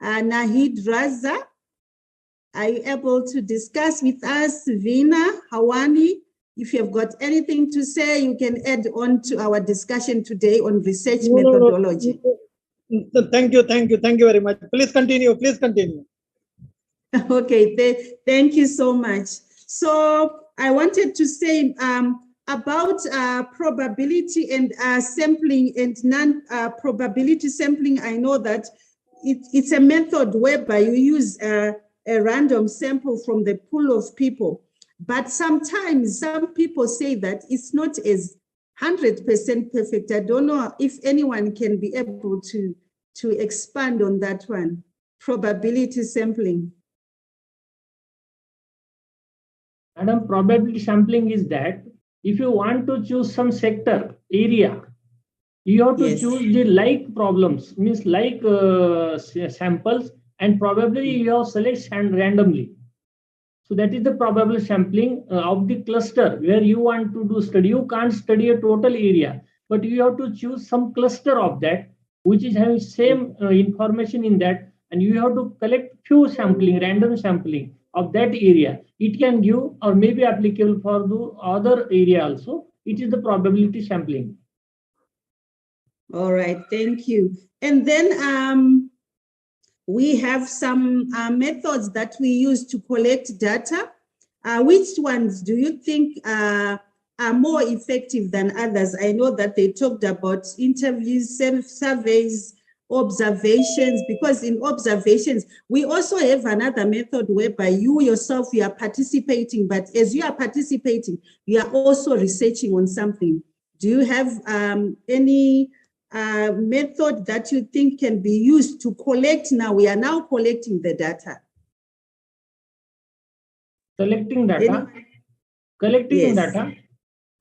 Nahid Raza, are you able to discuss with us? Vina, Hawani, if you have got anything to say, you can add on to our discussion today on research methodology. Thank you very much. Please continue. Okay, thank you so much. So I wanted to say about probability and sampling and non-probability sampling. I know that it's a method whereby you use a random sample from the pool of people. But sometimes some people say that it's not as 100% perfect. I don't know if anyone can be able to expand on that one, probability sampling. Madam, probability sampling is that if you want to choose some sector, area, you have to choose the like problems, means like samples, and probably you have select randomly. So that is the probable sampling of the cluster where you want to do study. You can't study a total area, but you have to choose some cluster of that, which is having same information in that, and you have to collect few sampling, random sampling of that area. It can give or may be applicable for the other area also. It is the probability sampling. All right, thank you. And then we have some methods that we use to collect data. Which ones do you think are more effective than others? I know that they talked about interviews, self-surveys, observations, because in observations, we also have another method whereby you yourself, you are participating, but as you are participating, you are also researching on something. Do you have any method that you think can be used to collect now? We are now collecting the data. Collecting data. Collecting Yes. data.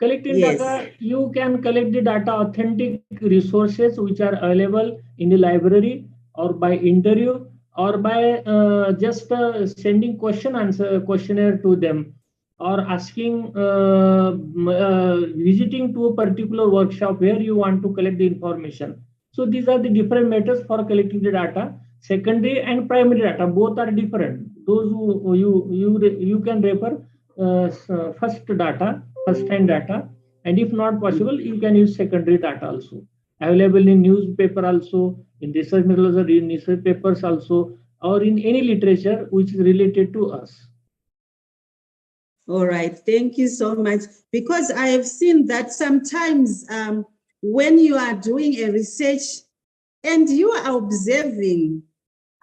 Collecting Yes. data, you can collect the data, authentic resources which are available in the library or by interview or by just sending questionnaire to them, or asking, visiting to a particular workshop where you want to collect the information. So these are the different methods for collecting the data. Secondary and primary data, both are different. Those who you can refer first-hand data, and if not possible, you can use secondary data also. Available in newspaper also, in research methodology, in research papers also, or in any literature which is related to us. All right, thank you so much. Because I have seen that sometimes when you are doing a research and you are observing,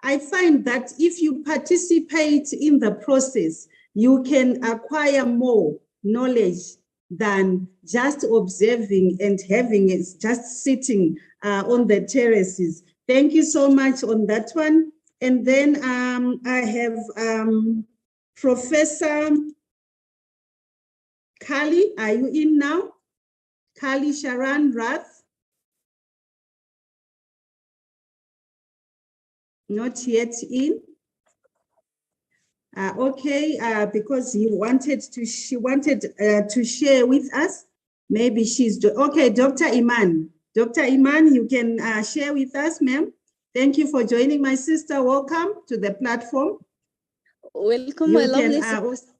I find that if you participate in the process, you can acquire more knowledge than just observing and having it just sitting on the terraces. Thank you so much on that one. And then I have Professor Kali. Are you in now? Kali Sharan Rath? Not yet in. Okay, because she wanted to share with us. Maybe she's okay. Dr. Iman, you can share with us, ma'am. Thank you for joining, my sister. Welcome to the platform. Welcome, You my lovely can, sister.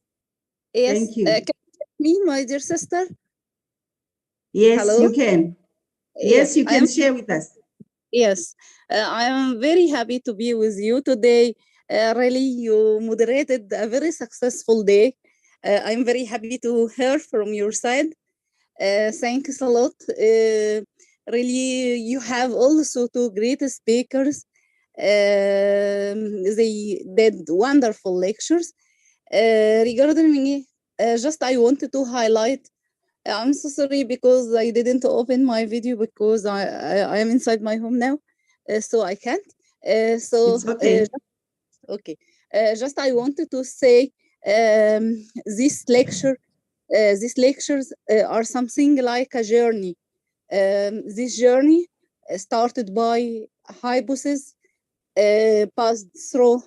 Yes. Thank you. Can you hear me, my dear sister? Yes, Hello? you can. Yes, you can share with us. Yes, I am very happy to be with you today. Really, you moderated a very successful day. I'm very happy to hear from your side. Thanks a lot. Really, you have also two great speakers. They did wonderful lectures. Regarding me, just I wanted to highlight, I'm so sorry because I didn't open my video because I am inside my home now, so I can't. It's okay. Okay. Just I wanted to say these lectures are something like a journey. This journey started by hypothesis, passed through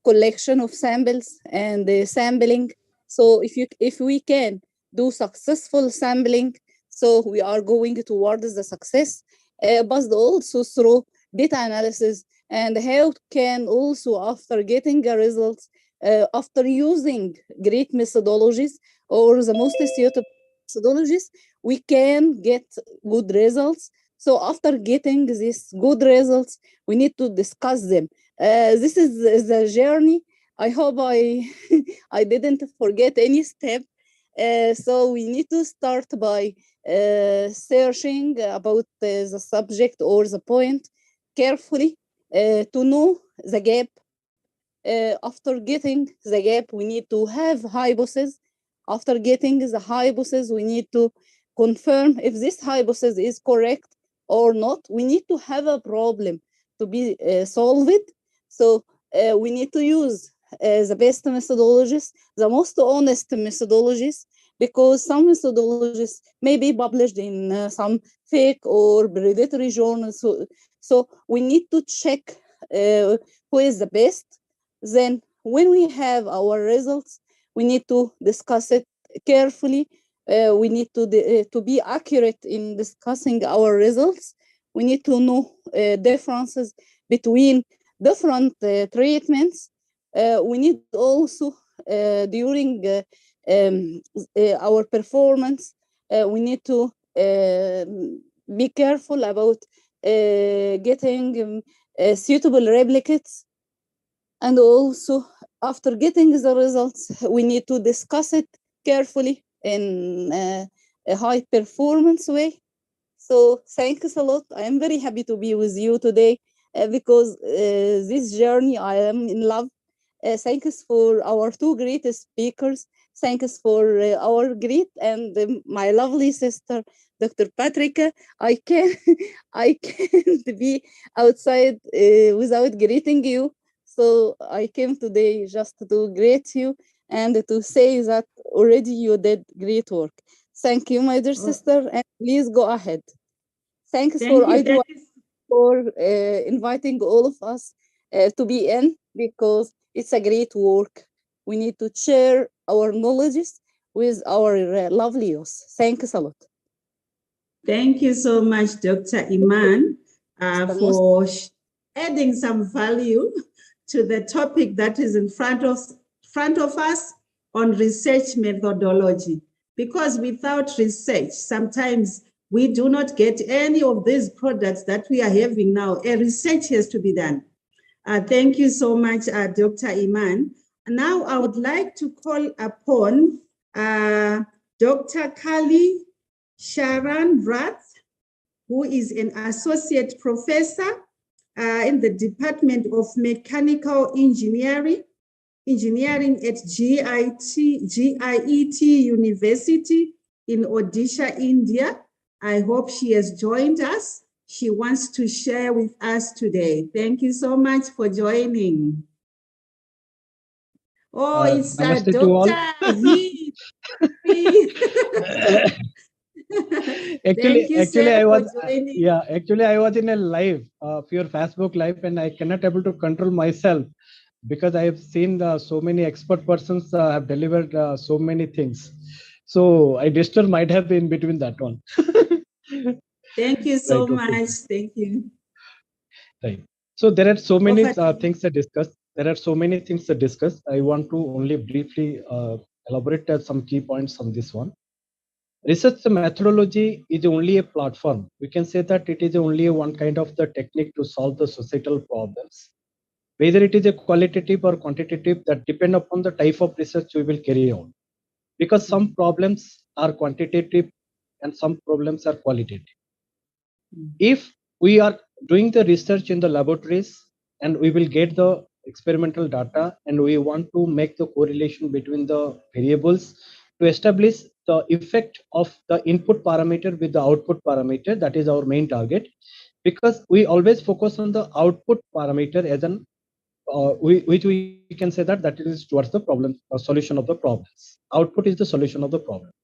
collection of samples and sampling. So if we can do successful sampling, so we are going towards the success, but also through data analysis, and how can also after getting the results, after using great methodologies or the most suitable methodologies, we can get good results. So after getting these good results, we need to discuss them. This is the journey. I hope I I didn't forget any step. So we need to start by searching about the subject or the point carefully to know the gap. After getting the gap, we need to have hypothesis. After getting the hypothesis, we need to confirm if this hypothesis is correct or not. We need to have a problem to be solved. So we need to use the best methodologies, the most honest methodologies, because some methodologies may be published in some fake or predatory journals. So we need to check who is the best. Then when we have our results, we need to discuss it carefully. We need to be accurate in discussing our results. We need to know differences between different treatments. We need also, during our performance. We need to be careful about getting suitable replicates. And also, after getting the results, we need to discuss it carefully in a high performance way. So thanks a lot. I am very happy to be with you today because this journey I am in love. Thanks for our two great speakers. Thanks for our great and my lovely sister, Dr. Patricia. I can I can't be outside without greeting you. So I came today just to greet you and to say that already you did great work. Thank you, my dear sister, and please go ahead. Thanks for Thank you. Idym That is for inviting all of us to be in because it's a great work. We need to share our knowledges with our lovely youth. Thanks a lot. Thank you so much, Dr. Iman, for adding some value to the topic that is in front of us on research methodology. Because without research, sometimes we do not get any of these products that we are having now. A research has to be done. Thank you so much, Dr. Iman. Now I would like to call upon Dr. Kali Sharan Rath, who is an associate professor in the Department of Mechanical Engineering at GIET University in Odisha, India. I hope she has joined us. She wants to share with us today. Thank you so much for joining. Oh, it's Namaste to all. Dr. V. Thank you, sir, I was for joining. actually I was in a live pure Facebook live, and I cannot able to control myself because I have seen so many expert persons have delivered so many things. So I disturbed might have been between that one. Thank you so Right, okay. much. Thank you. Right. So there are so many Over to you. things to discuss. There are so many things to discuss. I want to only briefly elaborate some key points on this one. Research methodology is only a platform. We can say that it is only one kind of the technique to solve the societal problems. Whether it is a qualitative or quantitative, that depend upon the type of research we will carry out. Because some problems are quantitative and some problems are qualitative. If we are doing the research in the laboratories and we will get the experimental data and we want to make the correlation between the variables to establish the effect of the input parameter with the output parameter, that is our main target, because we always focus on the output parameter as an which we can say that is towards the problem solution of the problems. Output is the solution of the problems.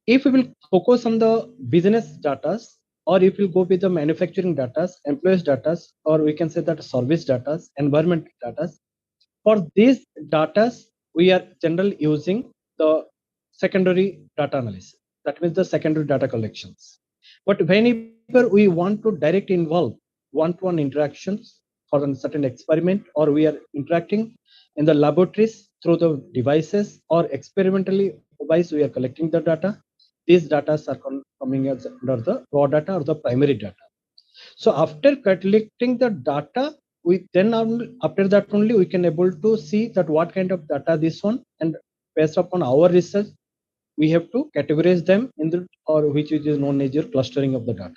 If we will focus on the business data, or if we go with the manufacturing data, employees data, or we can say that service data, environment data, for these data we are generally using the secondary data analysis. That means the secondary data collections. But whenever we want to direct involve one-to-one interactions for a certain experiment, or we are interacting in the laboratories through the devices, or experimentally wise we are collecting the data, these data are coming as under the raw data or the primary data. So after collecting the data, we then after that only we can able to see that what kind of data this one, and based upon our research we have to categorize them in the, or which is known as your clustering of the data.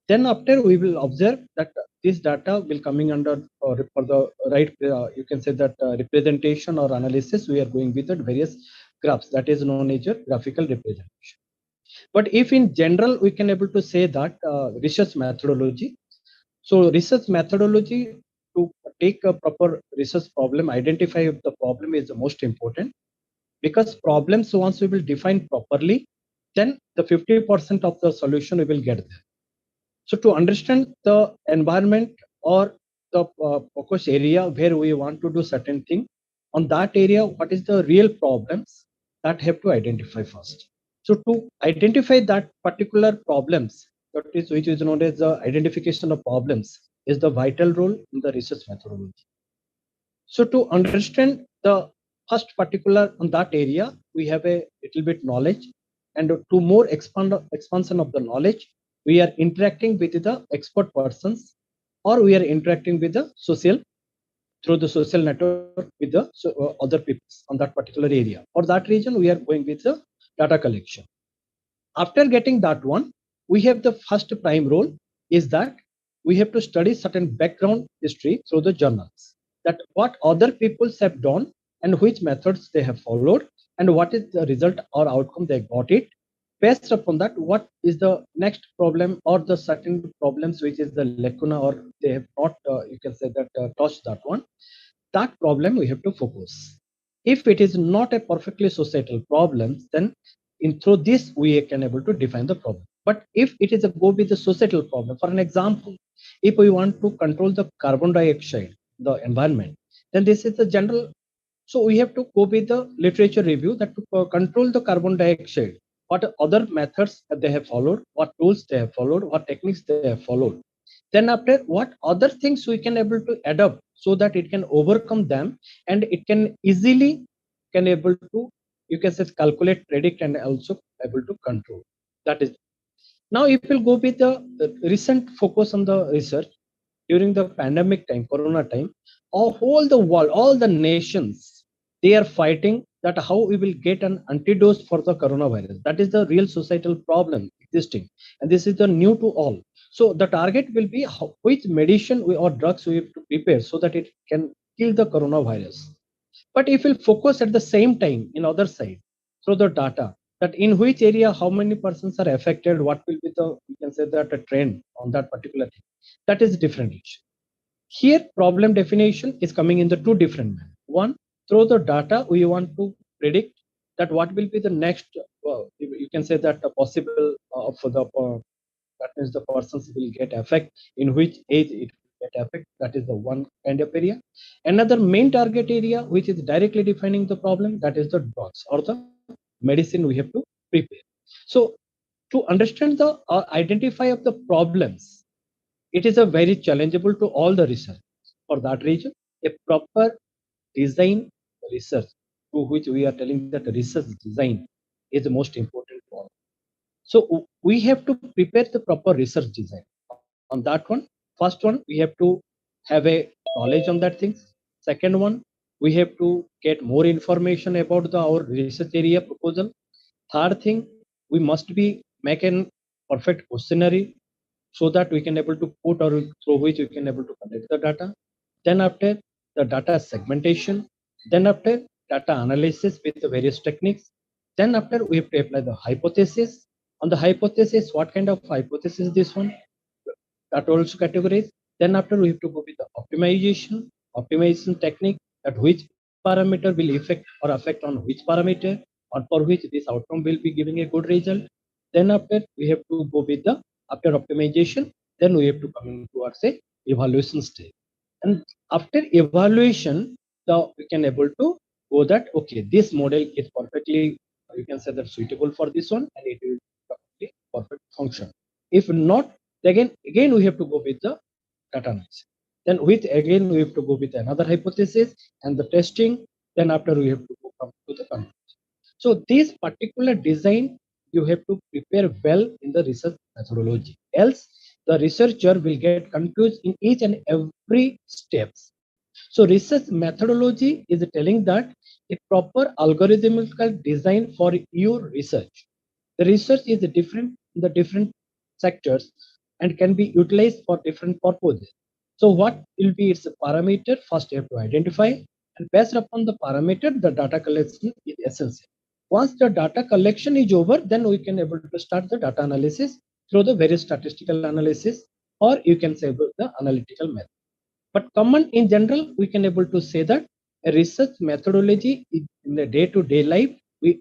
Then after we will observe that this data will coming under or for the right you can say that representation or analysis, we are going with the various graphs, that is known as your graphical representation. But if in general we can able to say that research methodology. So research methodology to take a proper research problem, identify if the problem is the most important, because problems once we will define properly, then the 50% of the solution we will get there. So to understand the environment or the focus area where we want to do certain thing, on that area, what is the real problems that have to identify first. So to identify that particular problems, that is which is known as the identification of problems, is the vital role in the research methodology. So to understand the first particular on that area, we have a little bit knowledge, and to more expansion of the knowledge, we are interacting with the expert persons, or we are interacting with the social through the social network with the other people on that particular area. For that reason, we are going with the data collection. After getting that one, we have the first prime role is that we have to study certain background history through the journals, that what other peoples have done and which methods they have followed and what is the result or outcome they got it. Based upon that, what is the next problem or the certain problems which is the lacuna or they have not, you can say that touched that one, that problem we have to focus. If it is not a perfectly societal problem, then in through this we can able to define the problem. But if it is a go with the societal problem, for an example, if we want to control the carbon dioxide, the environment, then this is the general. So we have to go with the literature review that to control the carbon dioxide, what other methods they have followed, what tools they have followed, what techniques they have followed. Then after, what other things we can able to adopt so that it can overcome them and it can easily can able to, you can say, calculate, predict, and also able to control. That is. Now if we'll go with the recent focus on the research during the pandemic time, corona time, all the world, all the nations, they are fighting that how we will get an antidote for the coronavirus. That is the real societal problem existing, and this is the new to all. So the target will be how, which medicine or drugs we have to prepare so that it can kill the coronavirus. But if we'll focus at the same time in other side through the data, that in which area how many persons are affected, what will be the, you can say that a trend on that particular thing, that is different issue. Here problem definition is coming in the two different manner. One, through the data we want to predict that what will be the next, you can say that a possible for the that means the persons will get affect, in which age it will get affect. That is the one kind of area. Another main target area which is directly defining the problem, that is the drugs or the medicine we have to prepare. So to understand the identify of the problems, it is a very challengeable to all the research. For that reason, a proper design research, to which we are telling that research design is the most important one. So we have to prepare the proper research design on that one. First one, we have to have a knowledge on that things. Second one, we have to get more information about our research area proposal. Third thing, we must be make an perfect questionnaire so that we can able to put or through which we can able to collect the data. Then after, the data segmentation. Then after, data analysis with the various techniques. Then after, we have to apply the hypothesis. On the hypothesis, what kind of hypothesis this one, that also categories. Then after, we have to go with the optimization technique, that which parameter will affect or affect on which parameter, or for which this outcome will be giving a good result. Then after, we have to go with the, after optimization, then we have to come towards a evaluation stage. And after evaluation, we can able to go that okay, this model is perfectly, you can say that suitable for this one, and it will perfectly perfect function. If not, again we have to go with the data analysis. Then with again we have to go with another hypothesis and the testing. Then after, we have to go come to the conclusion. So this particular design you have to prepare well in the research methodology. Else the researcher will get confused in each and every steps. So research methodology is telling that a proper algorithmical design for your research. The research is different in the different sectors and can be utilized for different purposes. So what will be its parameter? First, you have to identify, and based upon the parameter, the data collection is essential. Once the data collection is over, then we can able to start the data analysis through the various statistical analysis, or you can say the analytical method. But common in general, we can able to say that a research methodology in the day-to-day life, we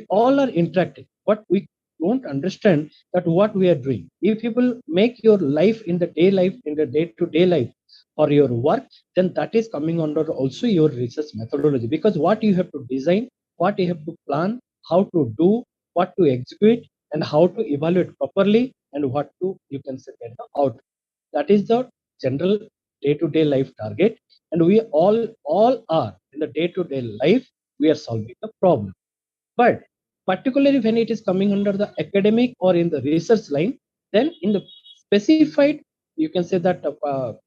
all are interacting, but we don't understand that what we are doing. If you will make your life in the day-to-day life or your work, then that is coming under also your research methodology, because what you have to design, what you have to plan, how to do, what to execute, and how to evaluate properly, and what to, you can say, get the outcome. That is the general day-to-day life target, and we all are in the day-to-day life, we are solving the problem. But particularly when it is coming under the academic or in the research line, then in the specified, you can say that for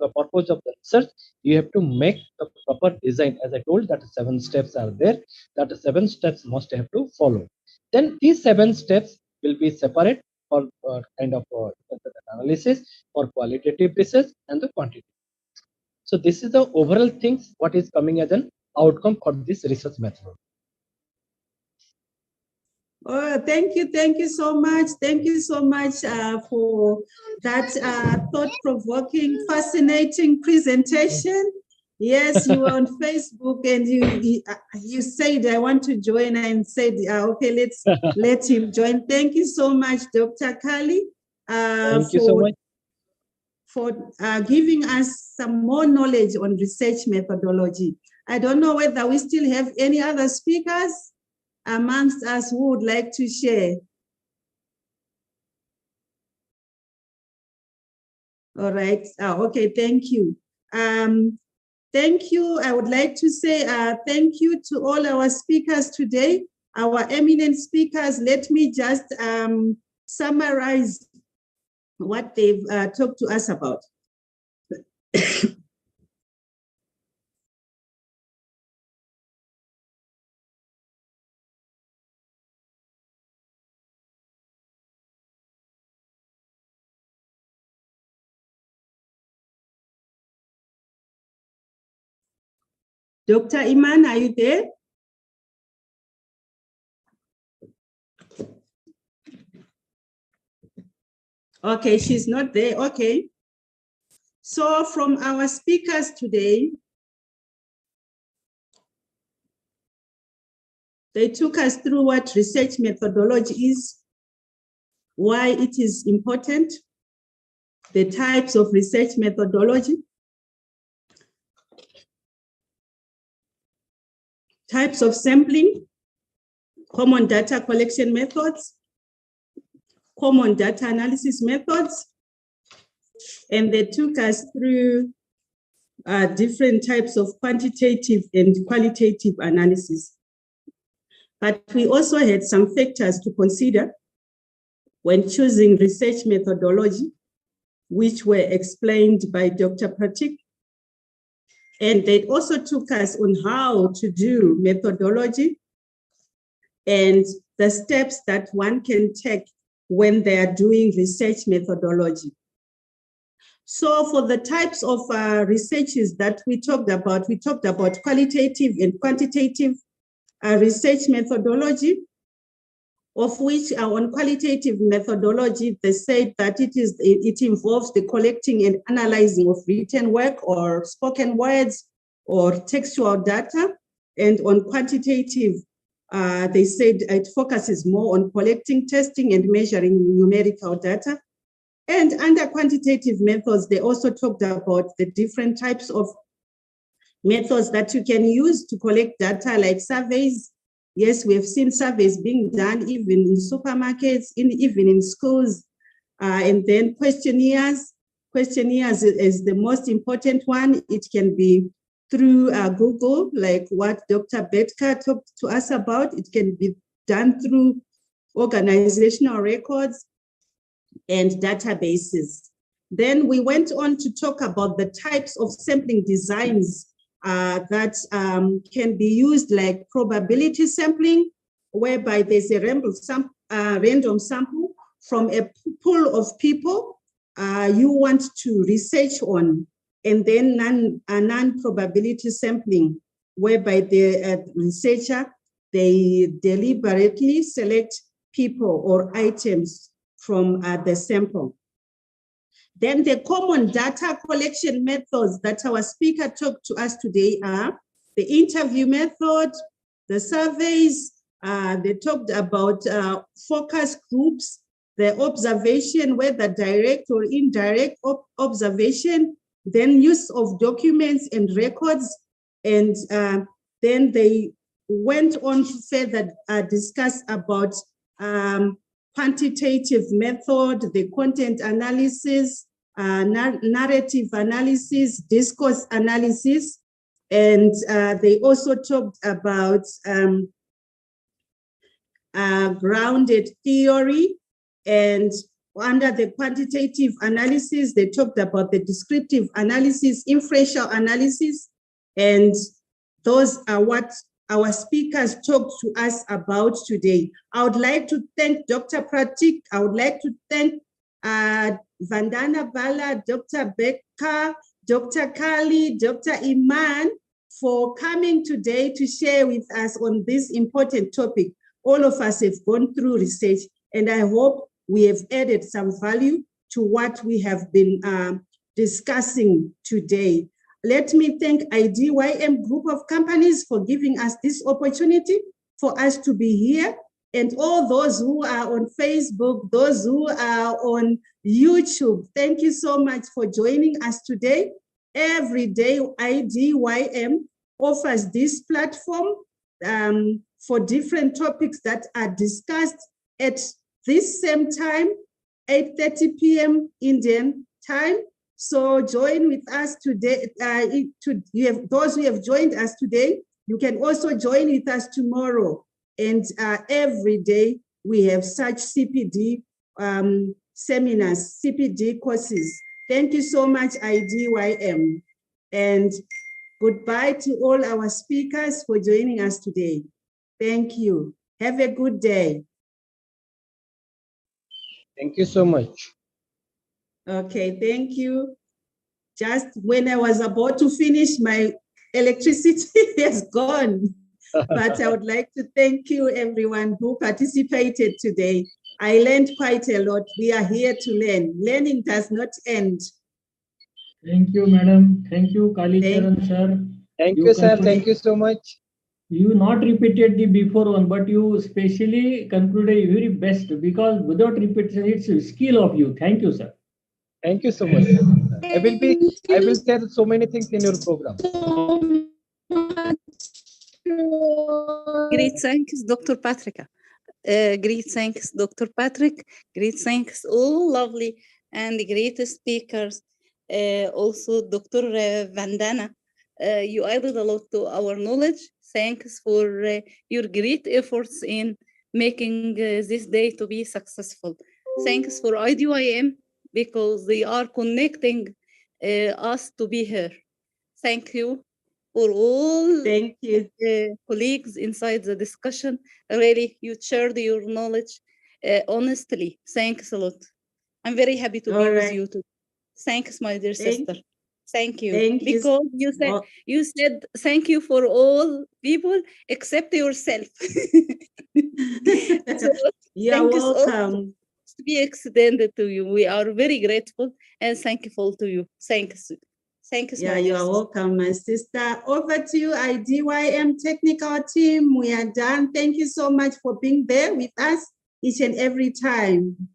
the purpose of the research, you have to make the proper design. As I told, that 7 steps are there, that 7 steps must have to follow. Then these 7 steps will be separate for kind of analysis, for qualitative research and the quantitative. So this is the overall things what is coming as an outcome for this research method. Oh, thank you so much. Thank you so much for that thought-provoking, fascinating presentation. Yes, you were on Facebook and you said, I want to join, and said, okay, let him join. Thank you so much, Dr. Kali, Thank you so much for giving us some more knowledge on research methodology. I don't know whether we still have any other speakers amongst us who would like to share. All right. Okay, thank you. Thank you. I would like to say thank you to all our speakers today, our eminent speakers. Let me just summarize what they've talked to us about. Dr. Iman, are you there? Okay, she's not there. Okay. So from our speakers today, they took us through what research methodology is, why it is important, the types of research methodology, types of sampling, common data collection methods, common data analysis methods, and they took us through different types of quantitative and qualitative analysis. But we also had some factors to consider when choosing research methodology, which were explained by Dr. Pratik. And they also took us on how to do methodology and the steps that one can take when they are doing research methodology. So for the types of researches that we talked about qualitative and quantitative research methodology, of which on qualitative methodology, they said that it involves the collecting and analyzing of written work or spoken words or textual data. And on quantitative, they said it focuses more on collecting, testing, and measuring numerical data. And under quantitative methods, they also talked about the different types of methods that you can use to collect data, like surveys. Yes, we have seen surveys being done even in supermarkets, even in schools, and then questionnaires. Questionnaires is the most important one. It can be through Google, like what Dr. Betka talked to us about. It can be done through organizational records and databases. Then we went on to talk about the types of sampling designs that can be used, like probability sampling, whereby there's a random sample from a pool of people you want to research on, and then non-probability sampling, whereby the researcher, they deliberately select people or items from the sample. Then the common data collection methods that our speaker talked to us today are the interview method, the surveys, they talked about focus groups, the observation, whether direct or indirect observation, then use of documents and records, and then they went on to further discuss about quantitative method, the content analysis, narrative analysis, discourse analysis, and they also talked about grounded theory. And under the quantitative analysis, they talked about the descriptive analysis, inferential analysis, and those are what our speakers talked to us about today. I would like to thank Dr. Pratik. I would like to thank Vandana Bala, Dr. Becca, Dr. Kali, Dr. Iman for coming today to share with us on this important topic. All of us have gone through research, and I hope we have added some value to what we have been discussing today. Let me thank IDYM Group of Companies for giving us this opportunity for us to be here, and all those who are on Facebook, those who are on YouTube. Thank you so much for joining us today. Every day, IDYM offers this platform for different topics that are discussed at this same time, 8:30 p.m. Indian time. So join with us today. Those who have joined us today, you can also join with us tomorrow. And every day we have such CPD seminars, CPD courses. Thank you so much, IDYM. And goodbye to all our speakers for joining us today. Thank you. Have a good day. Thank you so much. Okay, thank you. Just when I was about to finish, my electricity is gone. But I would like to thank you, everyone who participated today. I learned quite a lot. We are here to learn. Learning does not end. Thank you, madam. Thank you, Kalicharan sir. Thank you, sir. Thank you so much. You not repeated the before one, but you specially concluded very best, because without repetition, it's a skill of you. Thank you, sir. Thank you so much. I will share so many things in your program. Great thanks, Dr. Patrick. Great thanks, Dr. Patrick. Great thanks, all lovely and great speakers. Also, Dr. Vandana. You added a lot to our knowledge. Thanks for your great efforts in making this day to be successful. Thanks for IDYM, because they are connecting us to be here. Thank you for all Thank you. Colleagues inside the discussion. Really, you shared your knowledge honestly. Thanks a lot. I'm very happy to be with you too. Thanks, my dear sister. Thank you. Thank you. Because you said thank you for all people except yourself. So, You're welcome. To be extended to you. We are very grateful and thankful to you. Thanks. Thanks, Yeah, my you dear are sister. welcome, my sister. Over to you, IDYM technical team. We are done. Thank you so much for being there with us each and every time.